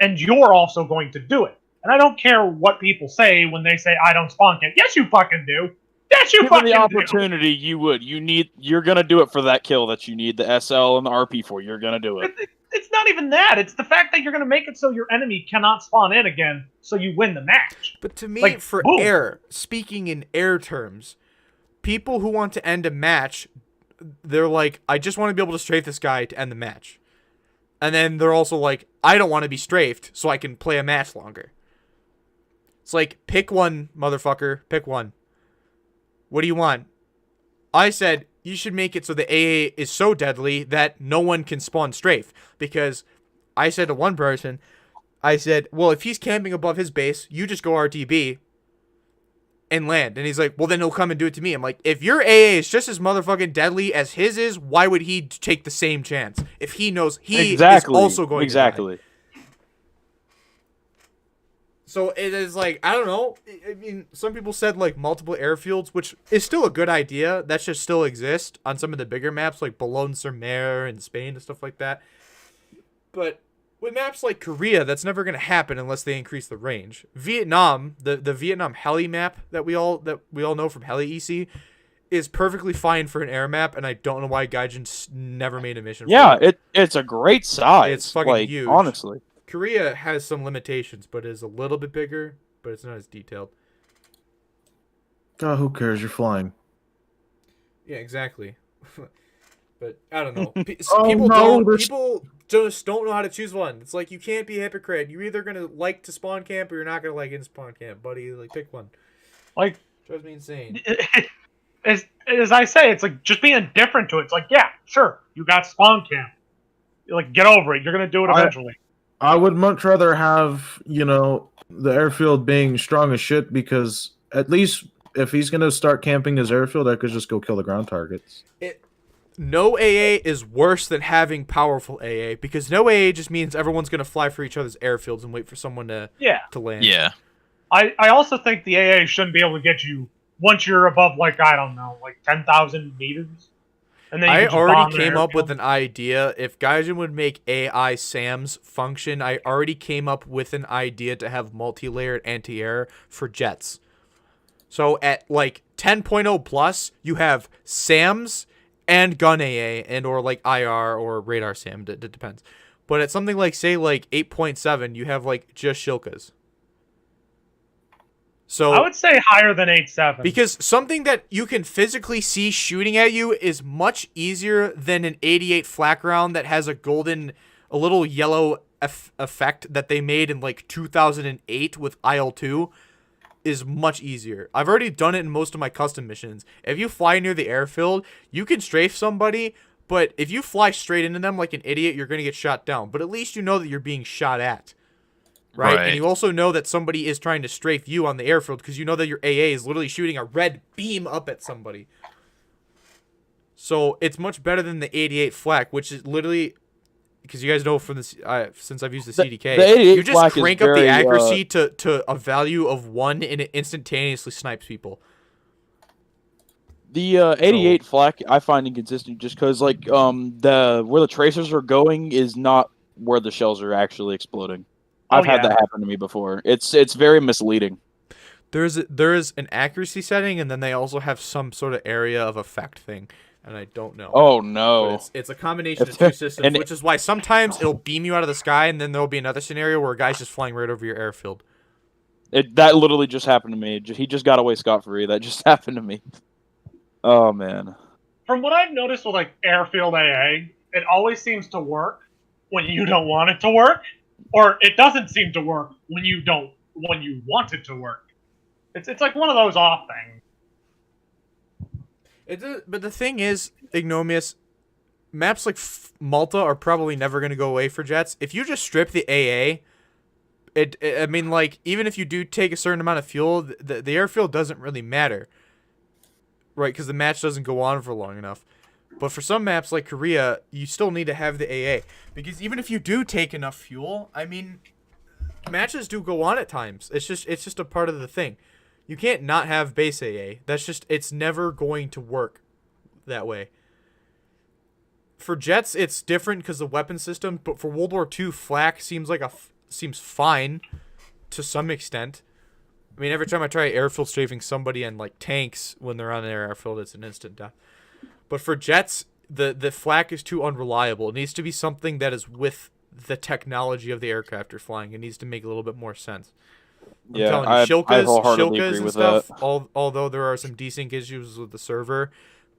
and you're also going to do it. And I don't care what people say when they say I don't spawn camp. Yes, you fucking do. Yes, you Given fucking the do. opportunity, you would. You're gonna do it for that kill that you need the SL and the RP for. You're gonna do it. It's not even that. It's the fact that you're going to make it so your enemy cannot spawn in again, so you win the match. But to me, Like, for boom. air, speaking in air terms, people who want to end a match, they're like, I just want to be able to strafe this guy to end the match. And then they're also like, I don't want to be strafed, so I can play a match longer. It's like, pick one, motherfucker. Pick one. What do you want? I said, you should make it so the AA is so deadly that no one can spawn strafe. Because I said to one person, I said, well, if he's camping above his base, you just go RTB and land. And he's like, well, then he'll come and do it to me. I'm like, if your AA is just as motherfucking deadly as his is, why would he take the same chance? If he knows he is also going to die. So it is like, I don't know. I mean, some people said like multiple airfields, which is still a good idea. That should still exist on some of the bigger maps like Boulogne-sur-Mer and Spain and stuff like that. But with maps like Korea, that's never going to happen unless they increase the range. Vietnam, the Vietnam heli map that we all know from Heli EC is perfectly fine for an air map, and I don't know why Gaijin never made a mission. Yeah, for it. it's a great size. It's fucking huge. Honestly. Korea has some limitations, but is a little bit bigger, but it's not as detailed. God, who cares? You're flying. Yeah, exactly. But I don't know. People just don't know how to choose one. It's like you can't be a hypocrite. You're either gonna like to spawn camp or you're not gonna like in spawn camp, buddy. Like pick one. Like drives me insane. As I say, it's like just being indifferent to it. It's like, yeah, sure, you got spawn camp. You're like, get over it. You're gonna do it eventually. I would much rather have, the airfield being strong as shit, because at least if he's going to start camping his airfield, I could just go kill the ground targets. No AA is worse than having powerful AA, because no AA just means everyone's going to fly for each other's airfields and wait for someone to land. Yeah. I also think the AA shouldn't be able to get you once you're above, like, I don't know, like 10,000 meters. And then I already came up with an idea. If Gaijin would make AI SAMs function, I already came up with an idea to have multi-layered anti-air for jets. So at like 10.0 plus, you have SAMs and gun AA and or like IR or radar SAM. It depends. But at something like, say, like 8.7, you have like just Shilkas. So I would say higher than 8.7. Because something that you can physically see shooting at you is much easier than an 88 flak round that has a little yellow effect that they made in like 2008 with IL-2 is much easier. I've already done it in most of my custom missions. If you fly near the airfield, you can strafe somebody, but if you fly straight into them like an idiot, you're going to get shot down. But at least you know that you're being shot at. Right? And you also know that somebody is trying to strafe you on the airfield because you know that your AA is literally shooting a red beam up at somebody. So it's much better than the 88 flak, which is literally, because you guys know from this, since I've used the CDK, you just crank up the accuracy to a value of 1 and it instantaneously snipes people. The 88 flak I find inconsistent just because like where the tracers are going is not where the shells are actually exploding. I've had that happen to me before. It's very misleading. There is an accuracy setting, and then they also have some sort of area of effect thing, and I don't know. Oh But no. it's a combination of two systems, And- which is why sometimes it'll beam you out of the sky, and then there'll be another scenario where a guy's just flying right over your airfield. That literally just happened to me. He just got away scot-free. That just happened to me. Oh man. From what I've noticed with like airfield AA, it always seems to work when you don't want it to work, or it doesn't seem to work when you want it to work. It's like one of those off things. But the thing is, Ignomius, maps like Malta are probably never going to go away for jets. If you just strip the AA, I mean, like, even if you do take a certain amount of fuel, the airfield doesn't really matter. Right, because the match doesn't go on for long enough. But for some maps like Korea, you still need to have the AA. Because even if you do take enough fuel, I mean, matches do go on at times. It's just a part of the thing. You can't not have base AA. It's never going to work that way. For jets, it's different because of the weapon system. But for World War II, flak seems fine to some extent. I mean, every time I try airfield strafing somebody and like tanks when they're on their airfield, it's an instant death. But for jets, the flak is too unreliable. It needs to be something that is with the technology of the aircraft you're flying. It needs to make a little bit more sense. I'm telling you, I wholeheartedly Shilkas agree and with stuff, that. although there are some decent issues with the server,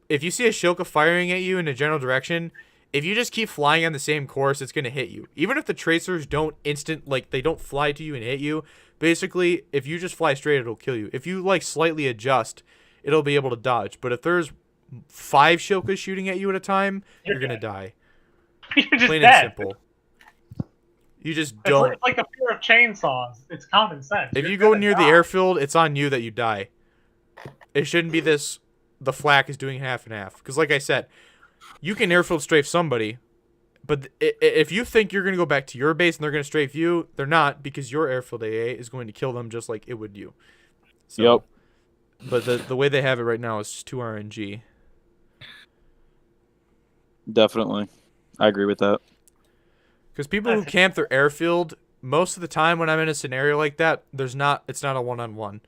if you see a Shilka firing at you in a general direction, if you just keep flying on the same course, it's going to hit you. Even if the tracers don't they don't fly to you and hit you, basically, if you just fly straight, it'll kill you. If you, like, slightly adjust, it'll be able to dodge. But if there's 5 Shilkas shooting at you at a time, you're going to die. You're just Plain dead. and simple. You just don't. It's like the fear of chainsaws. It's common sense. If You're you go gonna near the die. airfield, it's on you that you die. It shouldn't be this. The flak is doing half and half. Because, like I said, you can airfield strafe somebody, but if you think you're going to go back to your base and they're going to strafe you, they're not, because your airfield AA is going to kill them just like it would you. So, Yep. But the way they have it right now is just 2 RNG. Definitely. I agree with that. Because people who camp their airfield, most of the time when I'm in a scenario like that, it's not a one-on-one.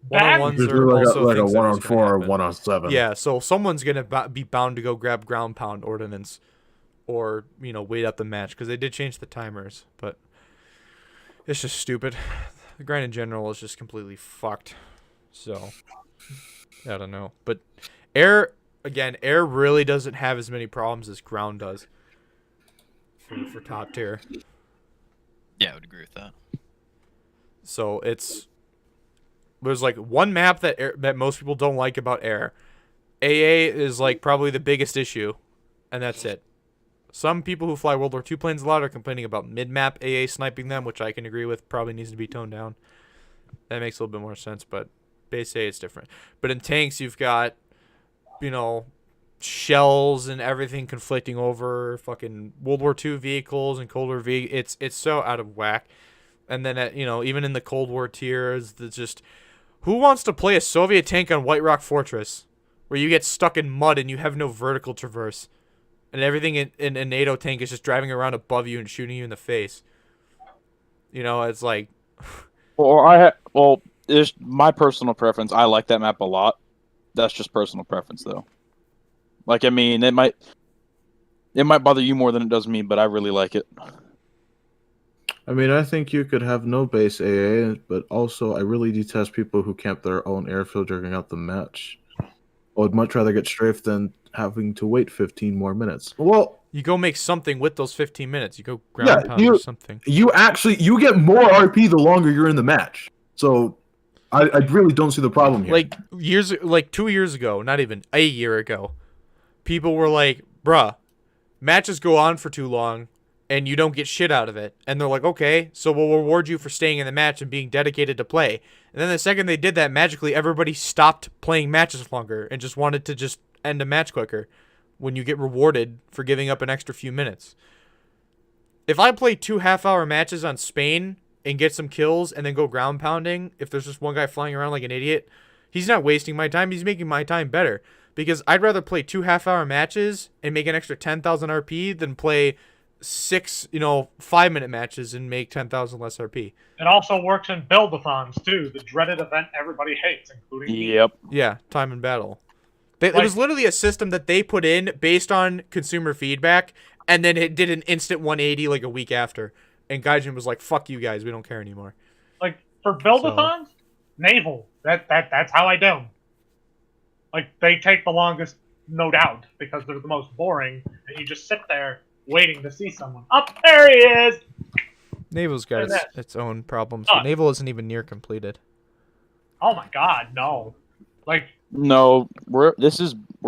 One-on-ones There's are also like a things that is 1-on-4 gonna or happen. 1-on-7. Yeah, so someone's going to be bound to go grab ground pound ordnance or, wait out the match, because they did change the timers, but it's just stupid. The grind in general is just completely fucked. So, I don't know. But air really doesn't have as many problems as ground does for top tier. Yeah, I would agree with that. So there's like one map that most people don't like about air. AA is like probably the biggest issue, and that's it. Some people who fly World War II planes a lot are complaining about mid-map AA sniping them, which I can agree with. Probably needs to be toned down. That makes a little bit more sense, but base AA is different. But in tanks, you've got, shells and everything conflicting over fucking World War II vehicles and Cold War It's so out of whack. And then even in the Cold War tiers, it's just, who wants to play a Soviet tank on White Rock Fortress, where you get stuck in mud and you have no vertical traverse, and everything in a NATO tank is just driving around above you and shooting you in the face? It's like, It's my personal preference. I like that map a lot. That's just personal preference, though. Like, I mean, it might bother you more than it does me, but I really like it. I mean, I think you could have no base AA, but also I really detest people who camp their own airfield during out the match. I would much rather get strafed than having to wait 15 more minutes. Well, you go make something with those 15 minutes. You go ground pound or something. you get more RP the longer you're in the match. So I really don't see the problem here. Like 2 years ago, not even a year ago, people were like, bruh, matches go on for too long and you don't get shit out of it. And they're like, okay, so we'll reward you for staying in the match and being dedicated to play. And then the second they did that, magically everybody stopped playing matches longer and just wanted to just end a match quicker when you get rewarded for giving up an extra few minutes. If I play 2 half-hour matches on Spain and get some kills and then go ground pounding, if there's just one guy flying around like an idiot, he's not wasting my time, he's making my time better. Because I'd rather play 2 half-hour matches and make an extra 10,000 RP than play 6, 5-minute matches and make 10,000 less RP. It also works in build-a-thons too, the dreaded event everybody hates, including me. Yep. Yeah, time and battle. It was literally a system that they put in based on consumer feedback, and then it did an instant 180 like a week after. And Gaijin was like, "Fuck you guys, we don't care anymore." Like for build-a-thons, naval. That's how I do 'em. Like they take the longest, no doubt, because they're the most boring, and you just sit there waiting to see someone. Up there he is. Naval's got Look at its own problems. But Naval isn't even near completed. Oh my god, no! Like No, we're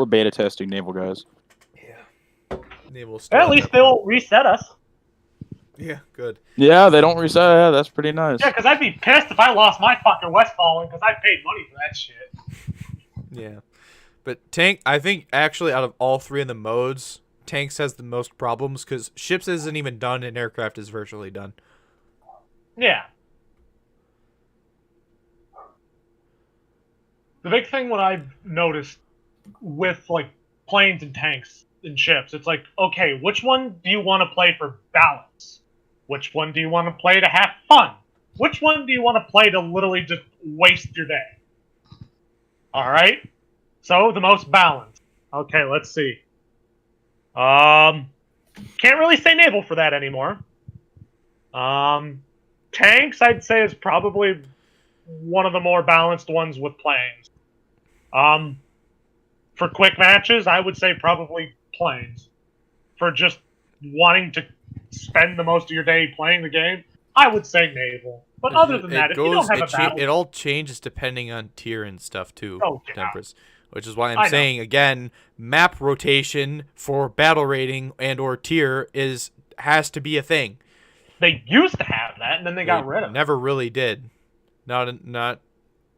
beta testing naval guys. Naval's still at least they'll reset us. Yeah, good. Yeah, they don't reset. Yeah, that's pretty nice. Yeah, because I'd be pissed if I lost my fucking Westfallen because I paid money for that shit. Yeah. But tank, I think actually out of all three of the modes, tanks has the most problems because ships isn't even done and aircraft is virtually done. Yeah. The big thing what I've noticed with like planes and tanks and ships, it's like, okay, which one do you want to play for balance? Which one do you want to play to have fun? Which one do you want to play to literally just waste your day? Alright? So the most balanced. Okay, let's see. Can't really say naval for that anymore. Tanks I'd say is probably one of the more balanced ones with planes. For quick matches, I would say probably planes. For just wanting to spend the most of your day playing the game, I would say naval. But other than that, if you don't have a battle... It all changes depending on tier and stuff too, Oh, yeah. Temperance. Which is why I'm saying, again, map rotation for battle rating and or tier has to be a thing. They used to have that, and then they got rid of it. Never really did. Not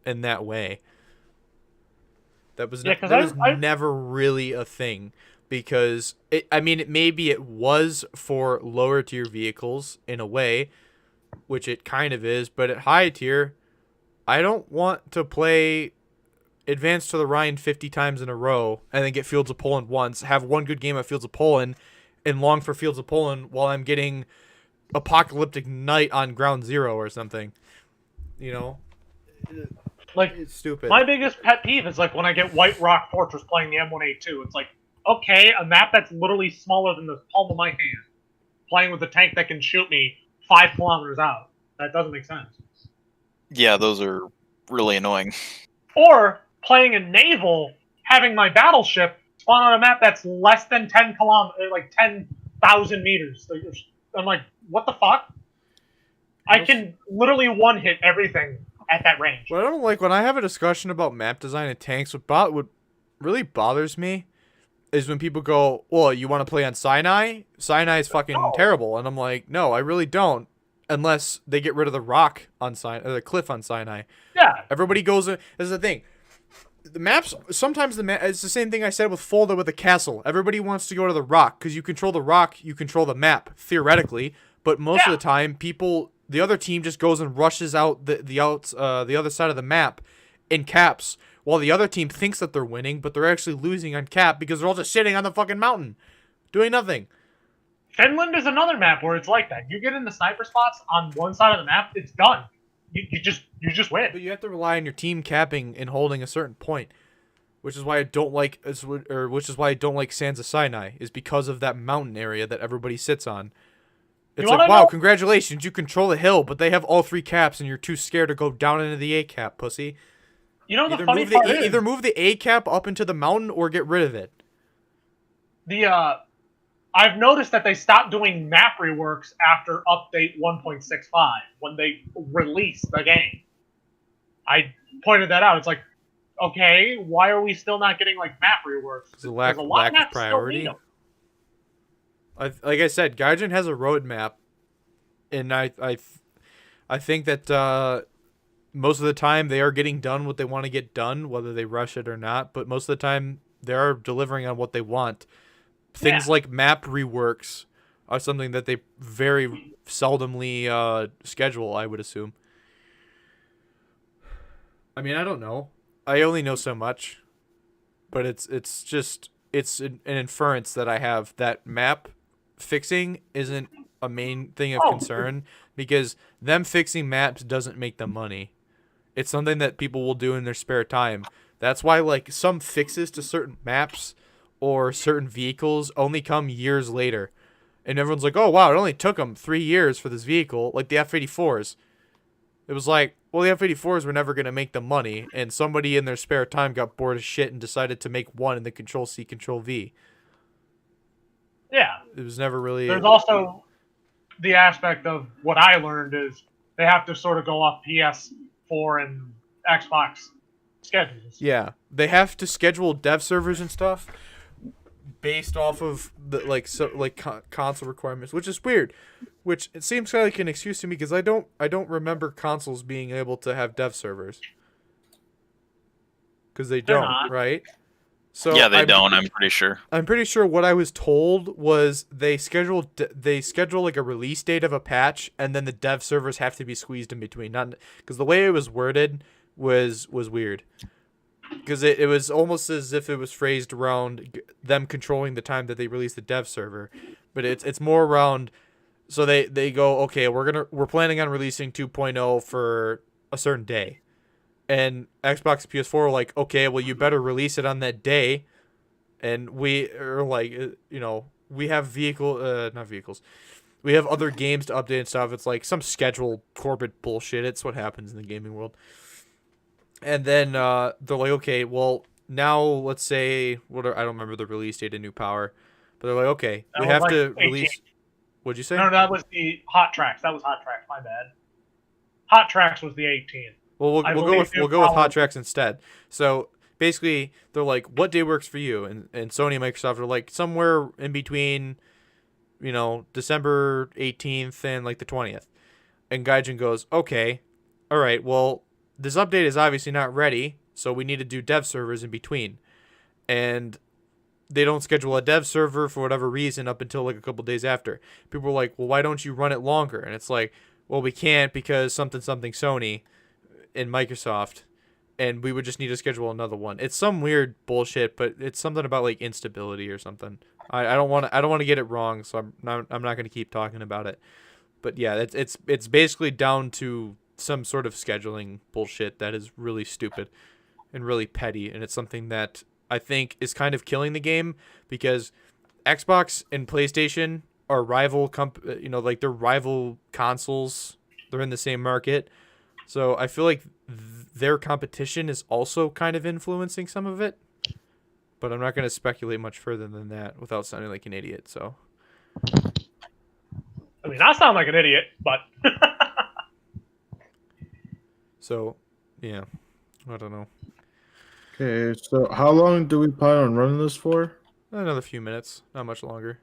in that way. That was never really a thing because maybe it was for lower tier vehicles in a way, which it kind of is, but at high tier, I don't want to play Advance to the Rhine 50 times in a row and then get Fields of Poland once, have one good game of Fields of Poland, and long for Fields of Poland while I'm getting Apocalyptic Night on Ground Zero or something. Like, it's stupid. My biggest pet peeve is like when I get White Rock Fortress playing the M1A2. It's like, okay, a map that's literally smaller than the palm of my hand, playing with a tank that can shoot me 5 kilometers out. That doesn't make sense. Yeah, those are really annoying. Or playing a naval, having my battleship spawn on a map that's less than 10 kilometers, like 10,000 meters. So I'm like, what the fuck? I can literally one-hit everything at that range. What I don't like when I have a discussion about map design and tanks, what really bothers me is when people go, well, you want to play on Sinai? Sinai is fucking terrible. And I'm like, no, I really don't. Unless they get rid of the rock on Sinai, or the cliff on Sinai. Yeah. Everybody goes in. This is the thing. The maps, sometimes it's the same thing I said with Folda with the castle. Everybody wants to go to the rock because you control the rock, you control the map, theoretically. But most of the time, the other team just goes and rushes out the other side of the map in caps, while the other team thinks that they're winning, but they're actually losing on cap because they're all just sitting on the fucking mountain, doing nothing. Finland is another map where it's like that. You get in the sniper spots on one side of the map, it's done. You just win. But you have to rely on your team capping and holding a certain point, which is why I don't like Sansa Sinai, is because of that mountain area that everybody sits on. It's like, wow, congratulations, you control the hill, but they have all 3 caps and you're too scared to go down into the A cap, pussy. You know the funny part is, either move the A cap up into the mountain or get rid of it. I've noticed that they stopped doing map reworks after update 1.65 when they released the game. I pointed that out. It's like, okay, why are we still not getting like map reworks? It's a lack of priority. Like I said, Gaijin has a roadmap, and I think that most of the time they are getting done what they want to get done, whether they rush it or not. But most of the time they are delivering on what they want. Things like map reworks are something that they very seldomly schedule, I would assume. I mean, I don't know. I only know so much, but it's an inference that I have that map fixing isn't a main thing of Oh. concern because them fixing maps doesn't make them money. It's something that people will do in their spare time. That's why like some fixes to certain maps or certain vehicles only come years later. And everyone's like, "Oh wow, it only took them 3 years for this vehicle," like the F-84s. It was like, well, the F-84s were never going to make them money, and somebody in their spare time got bored of shit and decided to make one in the Control-C, Control-V. Yeah. It was never really... There's also the aspect of what I learned is they have to sort of go off PS4 and Xbox schedules. Yeah, they have to schedule dev servers and stuff based off of the console requirements, which is weird. Which it seems kind of like an excuse to me because I don't remember consoles being able to have dev servers because they They're don't, not. right? So Yeah, they don't. I'm pretty sure. I'm pretty sure what I was told was they schedule like a release date of a patch, and then the dev servers have to be squeezed in between. Not because the way it was worded was weird. Because it was almost as if it was phrased around them controlling the time that they release the dev server, but it's more around. So they go, okay, we're planning on releasing 2.0 for a certain day, and Xbox and PS4 were like, okay, well you better release it on that day, and we are like, we have not vehicles, we have other games to update and stuff. It's like some schedule corporate bullshit. It's what happens in the gaming world. And then they're like, okay, well now let's say I don't remember the release date of New Power, but they're like, okay, we have to release. What'd you say? No, that was the Hot Tracks. That was Hot Tracks. My bad. Hot Tracks was the 18th. Well, we'll go with Hot Tracks instead. So basically, they're like, "What day works for you?" And Sony and Microsoft are like somewhere in between, December 18th and like the 20th. And Gaijin goes, "Okay, all right. Well, this update is obviously not ready, so we need to do dev servers in between." And they don't schedule a dev server for whatever reason up until like a couple days after. People are like, well, why don't you run it longer? And it's like, well, we can't because something Sony and Microsoft, and we would just need to schedule another one. It's some weird bullshit, but it's something about like instability or something. I don't want to get it wrong, so I'm not going to keep talking about it. But yeah, it's basically down to some sort of scheduling bullshit that is really stupid and really petty, and it's something that I think is kind of killing the game because Xbox and PlayStation are rival they're rival consoles. They're in the same market. So I feel like their competition is also kind of influencing some of it. But I'm not going to speculate much further than that without sounding like an idiot. So I mean, I sound like an idiot, but So, yeah. I don't know. okay, so how long do we plan on running this for? Another few minutes, not much longer.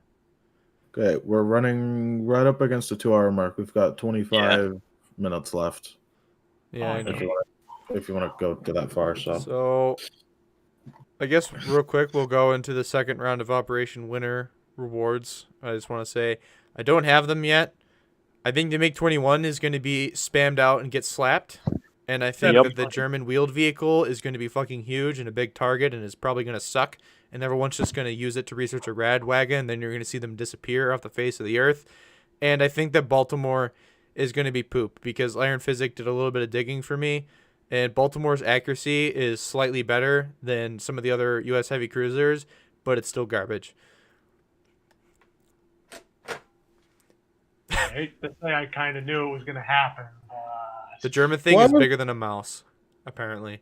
Okay, we're running right up against the 2-hour mark. We've got 25 minutes left. Yeah, I know. If you want to go to that far, So, I guess real quick, we'll go into the second round of Operation Winter rewards. I just want to say I don't have them yet. I think the MiG-21 is going to be spammed out and get slapped. And I think that the German wheeled vehicle is going to be fucking huge and a big target and is probably going to suck. And everyone's just going to use it to research a rad wagon. And then you're going to see them disappear off the face of the earth. And I think that Baltimore is going to be poop because Iron Physic did a little bit of digging for me. And Baltimore's accuracy is slightly better than some of the other U.S. heavy cruisers, but it's still garbage. I hate to say I kind of knew it was going to happen. The German thing is bigger than a mouse, apparently.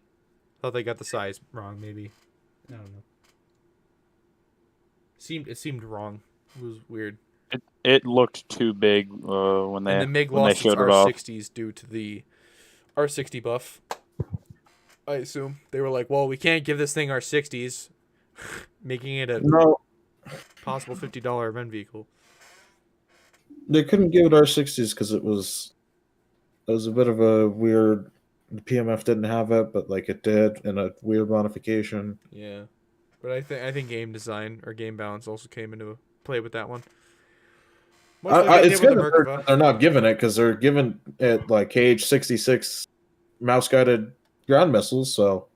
Thought they got the size wrong, maybe. I don't know. It seemed wrong. It was weird. It looked too big when they and the MiG when they lost its showed it off. R60s due to the R60 buff. I assume they were like, well, we can't give this thing R60s, making it a possible $50 event vehicle. They couldn't give it R60s because it was a bit of a weird. The PMF didn't have it, but like it did in a weird modification. Yeah, but I think game design or game balance also came into play with that one. It's good that they're not giving it because they're giving it like KH-66 mouse guided ground missiles. So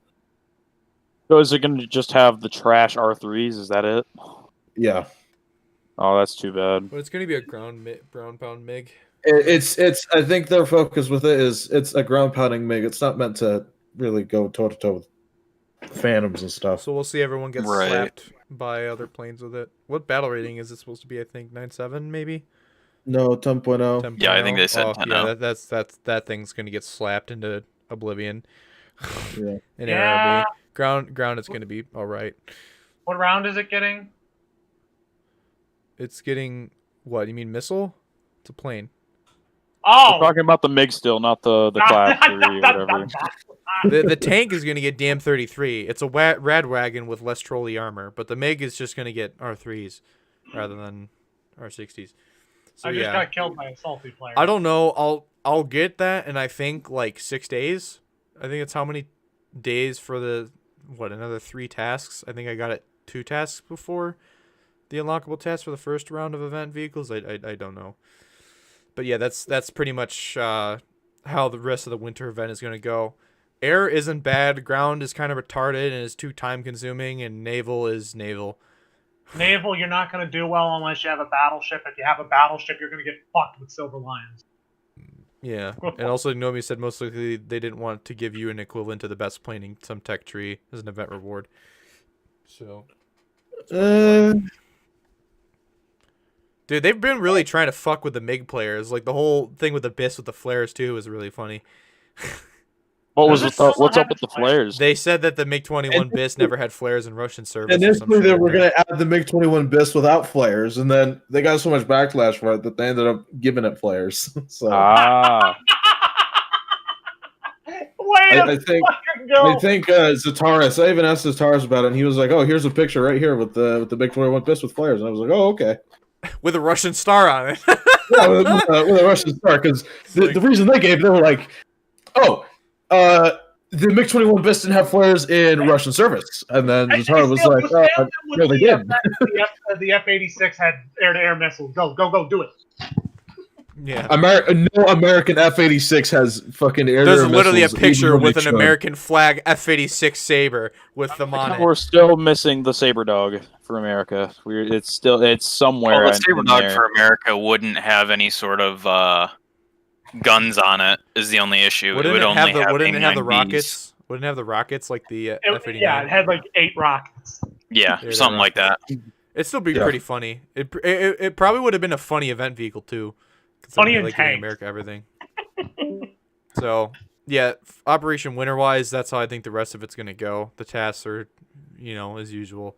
is it going to just have the trash R3s? Is that it? Yeah. Oh, that's too bad. But it's gonna be a ground pound MiG. It's. I think their focus with it is it's a ground pounding MiG. It's not meant to really go toe to toe with Phantoms and stuff. So we'll see everyone gets Right. slapped by other planes with it. What battle rating is it supposed to be? I think 9.7 maybe. No, 10.0. 10.0. Yeah, I think they said 10.0. Yeah, that thing's gonna get slapped into oblivion. Yeah. In Yeah. ARB. Ground is gonna be all right. What round is it getting? It's getting what? You mean missile? It's a plane. Oh, We're talking about the MiG still, not the Class 3 or whatever. The tank is gonna get DM-33. It's a rad wagon with less trolley armor, but the MiG is just gonna get R3s rather than R60s. So I just yeah, got killed by a salty player. I don't know. I'll get that, and I think like 6 days. I think it's how many days for the another 3 tasks. I think I got it 2 tasks before the unlockable task for the first round of event vehicles. I don't know, but yeah, that's pretty much how the rest of the winter event is gonna go. Air isn't bad. Ground is kind of retarded and is too time consuming, and naval is naval. Naval, you're not going to do well unless you have a battleship. If you have a battleship, you're going to get fucked with Silver Lions. Yeah, and also Nomi said most likely they didn't want to give you an equivalent to the best plane in some tech tree as an event reward. So, dude, they've been really trying to fuck with the MiG players. Like the whole thing with the BIS with the flares too was really funny. What's up with the flares? They said that the MiG-21 BIS never had flares in Russian service. Initially, they were going to add the MiG-21 BIS without flares, and then they got so much backlash for it that they ended up giving it flares. So Ah. I think Zataris. I even asked Zataris about it, and he was like, "Oh, here's a picture right here with the MiG-21 BIS with flares." And I was like, "Oh, okay." With a Russian star on it. Yeah, with a Russian star, because the reason they gave, they were like, "Oh, the MiG-21 BIS didn't have flares in Russian service," and then Zataris was like, "No, they did." The F-86 had air-to-air missiles. Go, do it. Yeah. No American F-86 has fucking air. There's literally a picture with an American flag F-86 Sabre with them on it. We're still missing the Sabre Dog for America. It's somewhere. Well, the Sabre Dog for America wouldn't have any sort of guns on it. Is the only issue. Wouldn't it would only have wouldn't it have the A9Bs. rockets? Wouldn't it have the rockets like the F-89? Yeah, it had like 8 rockets. Yeah, something like that. It'd still be pretty funny. It probably would have been a funny event vehicle too. Funny and like tank. America, everything. So yeah, Operation Winter wise, that's how I think the rest of it's gonna go. The tasks are, as usual.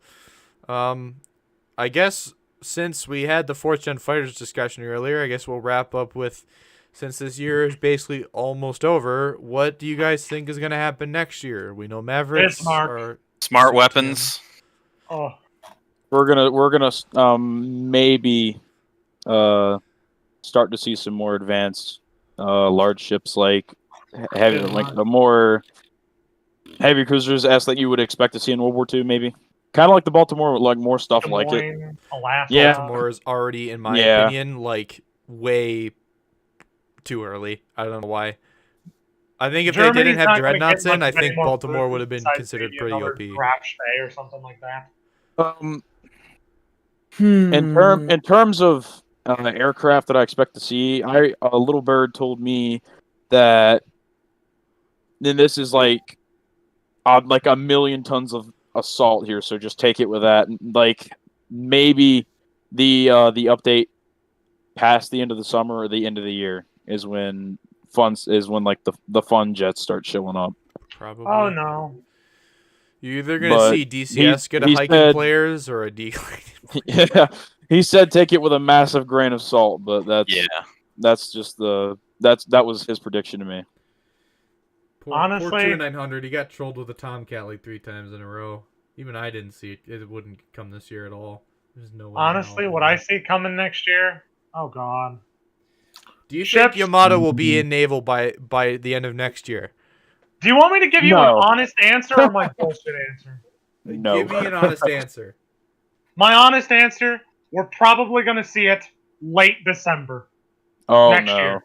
I guess since we had the 4th Gen fighters discussion earlier, I guess we'll wrap up with, since this year is basically almost over, what do you guys think is gonna happen next year? We know Mavericks are smart weapons. Oh, we're gonna maybe start to see some more advanced large ships like the more heavy cruisers that you would expect to see in World War II, maybe. Kind of like the Baltimore, like more stuff Des like it. Moines, Alaska. Yeah. Baltimore is already, in my opinion, like way too early. I don't know why. I think if they didn't have dreadnoughts in, I think Baltimore would have been considered pretty OP. Crash Bay or something like that. In terms of aircraft that I expect to see, a little bird told me that then this is like a million tons of assault here, so just take it with that. Like maybe the update past the end of the summer or the end of the year is when like the fun jets start showing up. Probably. Oh no. You're either gonna see DCS get a hike in players or a decline. Yeah, he said take it with a massive grain of salt, but that's just that was his prediction to me. Honestly, poor 900, he got trolled with a Tomcat like 3 times in a row. Even I didn't see it. It wouldn't come this year at all. There's no way. Honestly, what I see coming next year, oh god. Do you think Yamato will be in naval by the end of next year? Do you want me to give you an honest answer or my bullshit answer? No. Give me an honest answer. My honest answer, we're probably going to see it late December. Next year.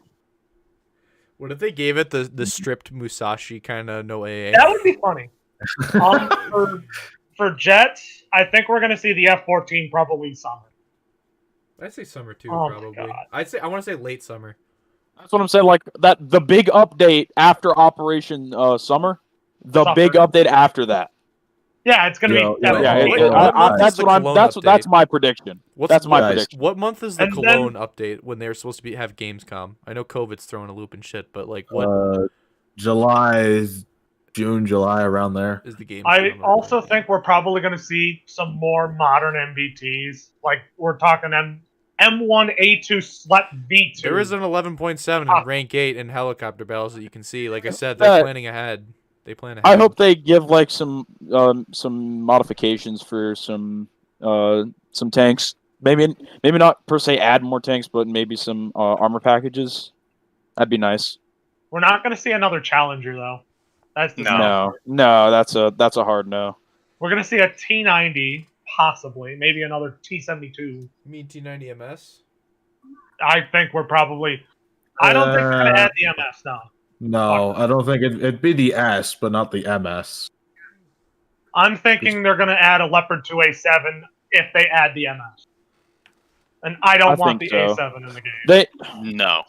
What if they gave it the stripped Musashi kind of no AA? That would be funny. For jets, I think we're going to see the F-14 probably summer. I'd say summer too, Oh my probably. God. I want to say late summer. That's what I'm saying. Like that, the big update after Operation Summer, the Summer. big update after that. Yeah, it's gonna Yo, be. yo, Yeah, hold Wait, on. what month is that's the what I'm. Cologne That's update? my prediction. That's my guys, prediction. What month is the And Cologne then- update when they're supposed to have Gamescom? I know COVID's throwing a loop and shit, but like, what July, June, July, around there. is the Gamescom? I update? also think we're probably going to see some more modern MBTs. Like we're talking M1A2 Slut V2. There is an 11.7 Ah. in rank 8 in helicopter battles that you can see. Like I said, they're planning ahead. They plan ahead. I hope they give like some modifications for some tanks. Maybe not per se add more tanks, but maybe some armor packages. That'd be nice. We're not going to see another Challenger though. That's the No. No, that's a hard no. We're going to see a T90, possibly, maybe another T72. You mean T90 MS? I think we're probably. I don't think they're going to add the MS now. No, I don't think it'd be the S, but not the MS. I'm thinking they're going to add a Leopard 2A7 if they add the MS. And I don't want the think so. A7 in the game. No.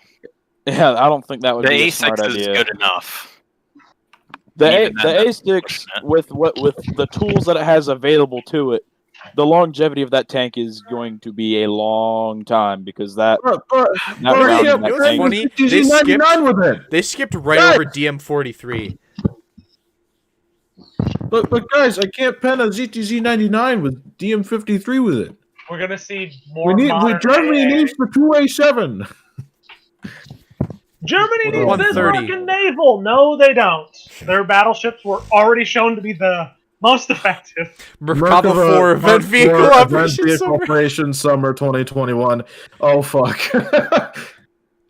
Yeah, I don't think that would The be a smart A6 is idea. good enough. The Even then, that's A6 pushing it. with the tools that it has available to it, the longevity of that tank is going to be a long time because that But round yeah, in that you know what's tank- funny? GG99 with it. They skipped right Guys! over DM43. But guys, I can't pen a ZTZ99 with DM53 with it. We're going to see more modern Germany AA. needs the 2A7. Germany Well, the needs this 130. fucking naval. No, they don't. Their battleships were already shown to be the most effective. Merkava 4 event vehicle operation summer. Summer 2021. Oh fuck.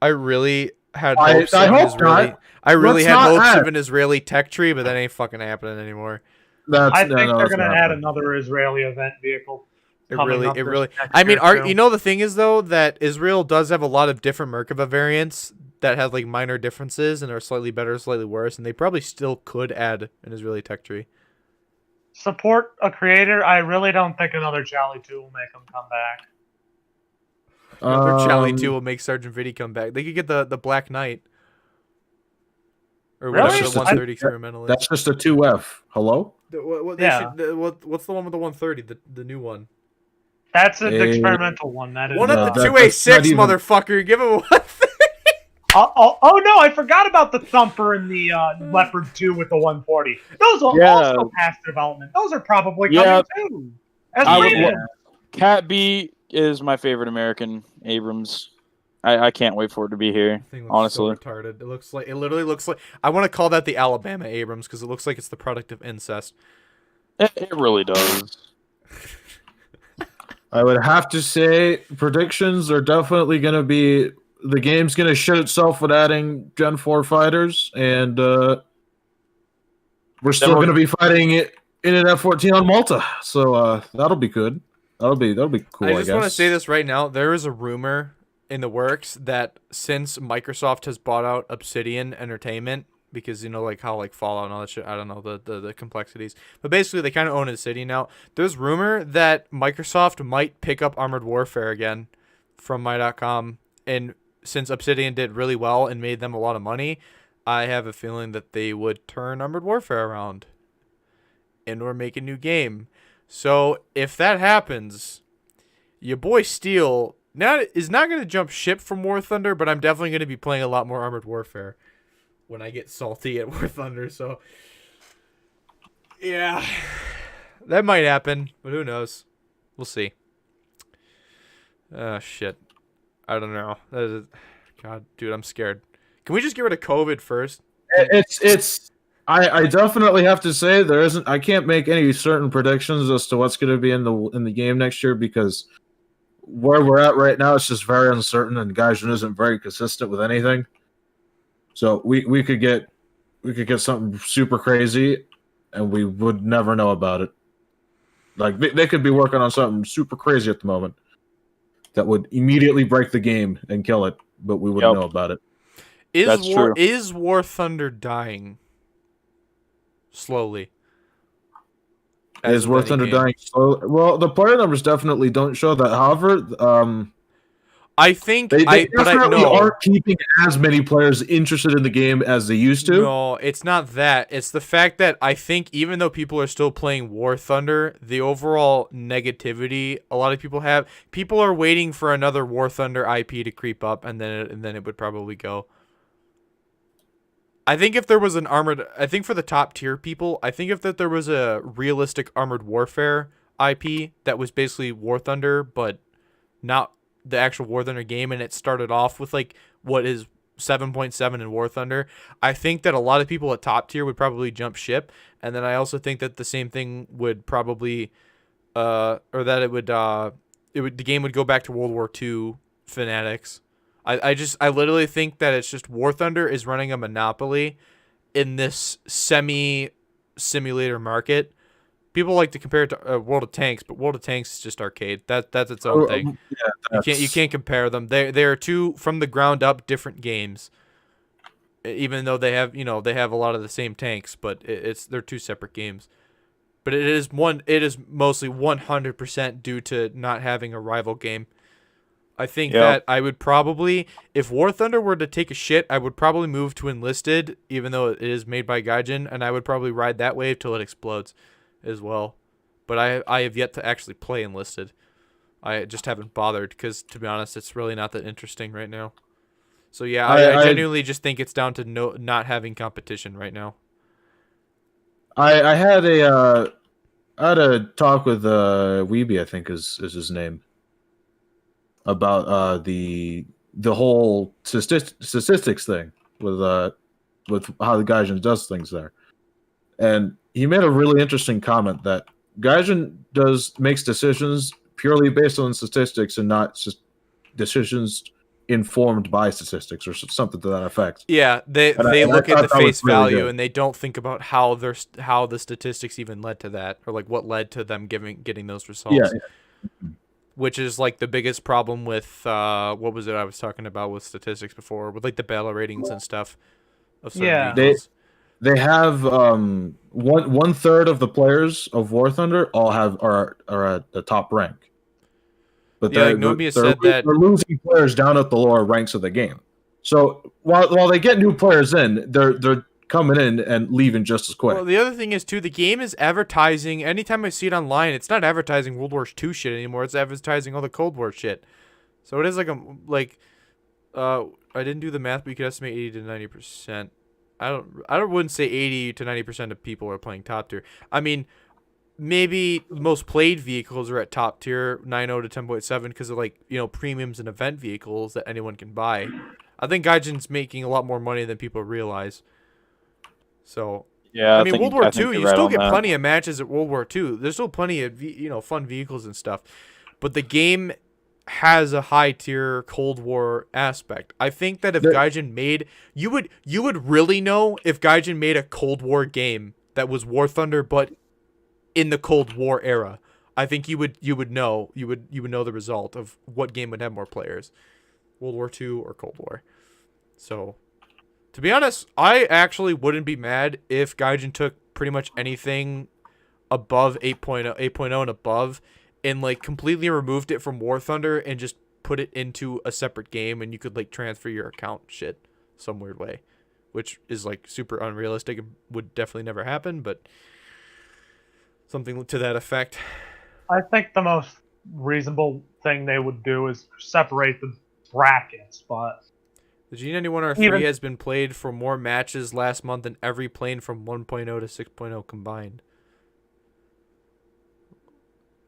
I really had I hopes of an hope Israeli. not. I really Let's had not hopes add. of an Israeli tech tree, but that ain't fucking happening anymore. That's, I think they're that's going to not add happening. another Israeli event vehicle. It coming really, up it this really. next I mean, year, too. you know the thing is though that Israel does have a lot of different Merkava variants that have like minor differences and are slightly better, slightly worse, and they probably still could add an Israeli tech tree. Support a creator. I really don't think another Charlie 2 will make them come back. Another Charlie Um, 2 will make Sergeant Vitti come back. They could get the Black Knight. Or Really? whatever the That's just 130 experimental is. That's just a 2F. Hello? Yeah. What's the one with the 130? The new one. That's the Eh, experimental one. That is. One No, at the that's not 2A6, even- motherfucker. Give him a 130. Oh no! I forgot about the Thumper and the Leopard 2 with the 140. Those will Yeah. also pass development. Those are probably coming Yeah. too. As I would planned. Cat B is my favorite American Abrams. I can't wait for it to be here. Thing looks Honestly. so retarded. It literally looks like. I want to call that the Alabama Abrams because it looks like it's the product of incest. It really does. I would have to say predictions are definitely going to be the game's going to shit itself with adding Gen 4 fighters, and we're still going to be fighting it in an F-14 on Malta. So that'll be good. That'll be cool. I just want to guess. say this right now. There is a rumor in the works that since Microsoft has bought out Obsidian Entertainment, because you know like how like Fallout and all that shit, I don't know the complexities, but basically they kind of own a city now. There's rumor that Microsoft might pick up Armored Warfare again from my.com, and since Obsidian did really well and made them a lot of money, I have a feeling that they would turn Armored Warfare around and or make a new game. So if that happens, your boy Steel is not going to jump ship from War Thunder, but I'm definitely going to be playing a lot more Armored Warfare when I get salty at War Thunder. So yeah, that might happen, but who knows? We'll see. Oh shit, I don't know. God, dude, I'm scared. Can we just get rid of COVID first? It's. I definitely have to say there isn't. I can't make any certain predictions as to what's going to be in the game next year because where we're at right now, it's just very uncertain, and Gaijin isn't very consistent with anything. So we could get something super crazy, and we would never know about it. Like they could be working on something super crazy at the moment that would immediately break the game and kill it, but we wouldn't know about it. That's true. Is War Thunder dying slowly? Is War Thunder dying slowly? Well, the player numbers definitely don't show that. However, I think They but I definitely no. aren't keeping as many players interested in the game as they used to. No, it's not that. It's the fact that I think even though people are still playing War Thunder, the overall negativity a lot of people are waiting for another War Thunder IP to creep up, and then it would probably go. I think if there was I think for the top tier people, I think if that there was a realistic Armored Warfare IP that was basically War Thunder, but not the actual War Thunder game, and it started off with like what is 7.7 in War Thunder, I think that a lot of people at top tier would probably jump ship, and then I also think that the same thing would probably, or that the game would go back to World War II fanatics. I literally think that it's just War Thunder is running a monopoly in this simulator market. People like to compare it to World of Tanks, but World of Tanks is just arcade. That's its own thing. You can't compare them. They are two from the ground up different games. Even though they have a lot of the same tanks, but they're two separate games. But it is mostly 100% due to not having a rival game. I think that I would probably, if War Thunder were to take a shit, I would probably move to Enlisted, even though it is made by Gaijin, and I would probably ride that wave till it explodes as well. But I have yet to actually play Enlisted. I just haven't bothered because, to be honest, it's really not that interesting right now. So yeah, I genuinely just think it's down to not having competition right now. I had a talk with Weeby, I think is his name, about the whole statistics thing with how the Gaijin does things there, and he made a really interesting comment that Gaijin makes decisions purely based on statistics and not just decisions informed by statistics or something to that effect. Yeah, they look at the face value and they don't think about how the statistics even led to that, or like what led to them getting those results. Yeah. Which is like the biggest problem with what was it I was talking about with statistics before, with like the battle ratings and stuff of certain vehicles. They have 1/3 of the players of War Thunder all are at the top rank. But yeah, like Nobia said that they're losing players down at the lower ranks of the game. So while they get new players in, they're coming in and leaving just as quick. Well, the other thing is too, the game is advertising. Anytime I see it online, it's not advertising World War II shit anymore. It's advertising all the Cold War shit. So it is I didn't do the math, but you could estimate 80 to 90%. I wouldn't say 80 to 90% of people are playing top tier. I mean, maybe most played vehicles are at top tier 9.0 to 10.7 because of premiums and event vehicles that anyone can buy. I think Gaijin's making a lot more money than people realize. So yeah, I mean, World War II, you still get plenty of matches at World War II. There's still plenty of fun vehicles and stuff, but the game has a high tier Cold War aspect. I think that if Gaijin made you would really know if Gaijin made a Cold War game that was War Thunder, but in the Cold War era. I think you would know the result of what game would have more players, World War II or Cold War. So, to be honest, I actually wouldn't be mad if Gaijin took pretty much anything above 8.0 and above and completely removed it from War Thunder and just put it into a separate game, and you could transfer your account shit some weird way, which is super unrealistic and would definitely never happen, but something to that effect. I think the most reasonable thing they would do is separate the brackets, but the G91R3 has been played for more matches last month than every plane from 1.0 to 6.0 combined.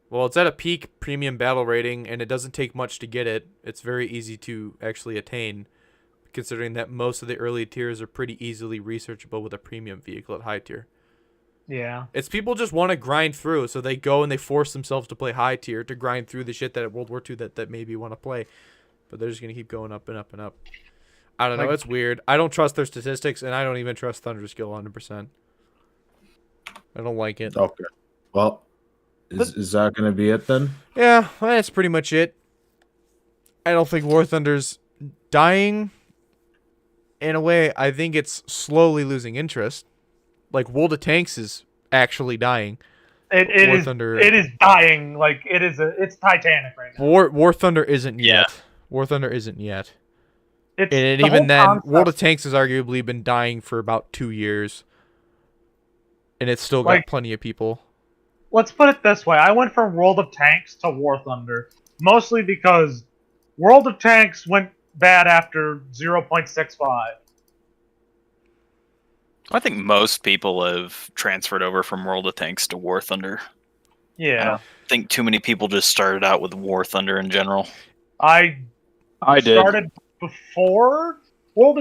Well, it's at a peak premium battle rating, and it doesn't take much to get it. It's very easy to actually attain, considering that most of the early tiers are pretty easily researchable with a premium vehicle at high tier. Yeah. It's people just want to grind through, so they go and they force themselves to play high tier to grind through the shit that at World War II that maybe want to play. But they're just going to keep going up and up and up. I don't know. It's weird. I don't trust their statistics, and I don't even trust Thunderskill 100%. I don't like it. Okay. Well, is that going to be it then? Yeah, that's pretty much it. I don't think War Thunder's dying. In a way, I think it's slowly losing interest. World of Tanks is actually dying. It is dying. It's Titanic right now. War Thunder isn't yet. War Thunder isn't yet. It's And the even whole then, concept, World of Tanks has arguably been dying for about 2 years. And it's still got Like- plenty of people. let's put it this way. I went from World of Tanks to War Thunder, mostly because World of Tanks went bad after 0.65. I think most people have transferred over from World of Tanks to War Thunder. I Yeah. don't think too many people just started out with War Thunder in general. I I did. started before War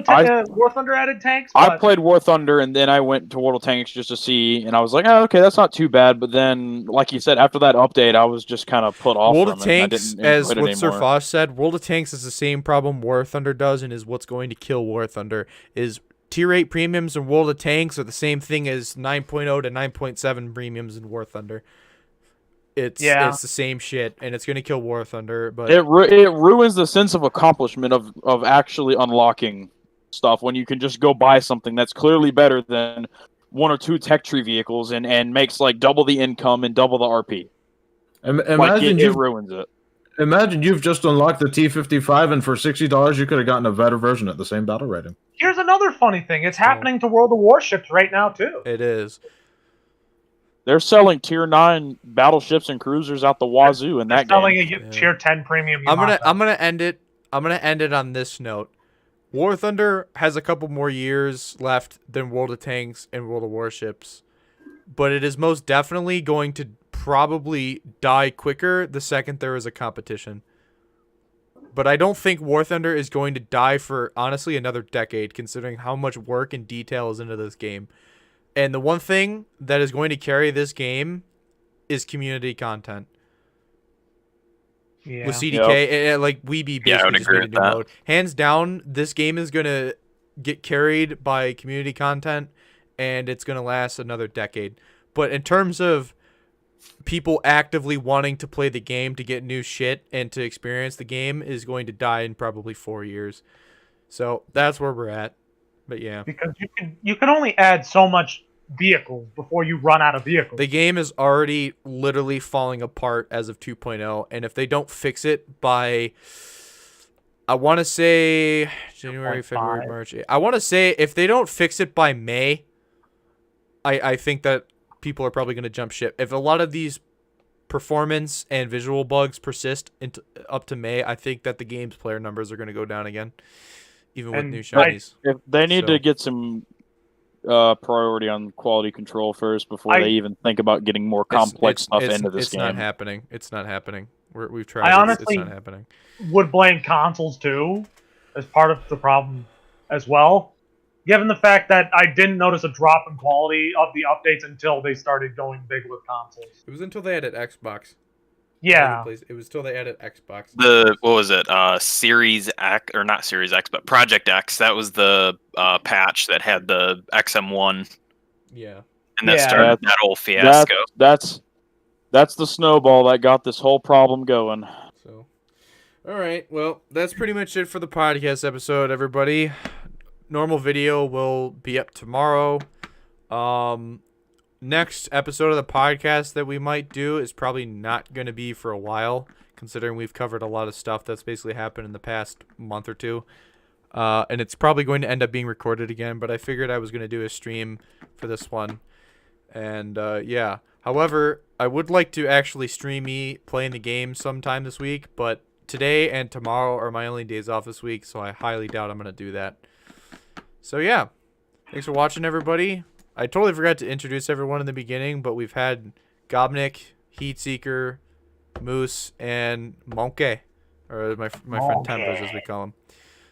Thunder added tanks, I but played War Thunder, and then I went to World of Tanks just to see, and I was like, oh, okay, that's not too bad. But then, like you said, after that update, I was just kind of put off World from of it. And I Tanks, didn't as enjoy it what Sir anymore. Foss said, World of Tanks is the same problem War Thunder does and is what's going to kill War Thunder. Is Tier 8 premiums in World of Tanks are the same thing as 9.0 to 9.7 premiums in War Thunder. It's the same shit, and it's going to kill War Thunder. But It ruins the sense of accomplishment of actually unlocking stuff when you can just go buy something that's clearly better than 1 or 2 tech tree vehicles and makes like double the income and double the RP. Imagine it ruins it. Imagine you've just unlocked the T-55, and for $60 you could have gotten a better version at the same battle rating. here's another funny thing. It's happening to World of Warships right now, too. it is. They're selling Tier 9 battleships and cruisers out the wazoo in that They're selling game. a Tier 10 premium. I'm gonna Yamato. end it. I'm gonna end it on this note. War Thunder has a couple more years left than World of Tanks and World of Warships, but it is most definitely going to probably die quicker the second there is a competition. But I don't think War Thunder is going to die for, honestly, another decade, considering how much work and detail is into this game. And the one thing that is going to carry this game is community content. Yeah. With CDK, like Weeby basically I would just agree made a with new that. mode. Hands down, this game is gonna get carried by community content, and it's gonna last another decade. But in terms of people actively wanting to play the game to get new shit and to experience the game, is going to die in probably 4 years. So that's where we're at. But yeah, Because you can only add so much vehicles before you run out of vehicles. the game is already literally falling apart as of 2.0, and if they don't fix it by, I want to say January, 2.5. February, March. I want to say if they don't fix it by May, I think that people are probably going to jump ship. If a lot of these performance and visual bugs persist up to May, I think that the game's player numbers are going to go down again, even with And new shinies. If they need So- to get some priority on quality control first before they even think about getting more complex stuff into this game. It's not happening. It's not happening. We've tried. I It's honestly not happening. would blame consoles too as part of the problem as well. Given the fact that I didn't notice a drop in quality of the updates until they started going big with consoles. It was until they added Xbox. Yeah. It was till they added Xbox. What was it? Series X, or not Series X, but Project X. That was the patch that had the XM1, Yeah. and that Yeah. started that whole fiasco. That's the snowball that got this whole problem going. So, all right. Well, that's pretty much it for the podcast episode, everybody. Normal video will be up tomorrow. Next episode of the podcast that we might do is probably not going to be for a while, considering we've covered a lot of stuff that's basically happened in the past month or two. And it's probably going to end up being recorded again, but I figured I was going to do a stream for this one. And yeah. However, I would like to actually stream me playing the game sometime this week, but today and tomorrow are my only days off this week, so I highly doubt I'm going to do that. So yeah, thanks for watching, everybody. I totally forgot to introduce everyone in the beginning, but we've had Gobnik, Heatseeker, Moose, and Monkey, or my friend Tempers, as we call him.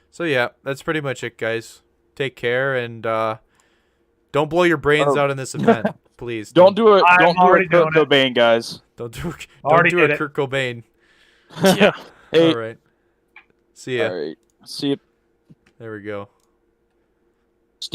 So yeah, that's pretty much it, guys. Take care, and don't blow your brains out in this event, please. Don't do it. I'm Don't do already it, Kurt doing it. Cobain, guys. Don't do Already did a it. Kurt Cobain. Yeah. Hey, All right. See ya. all right. See you. There we go.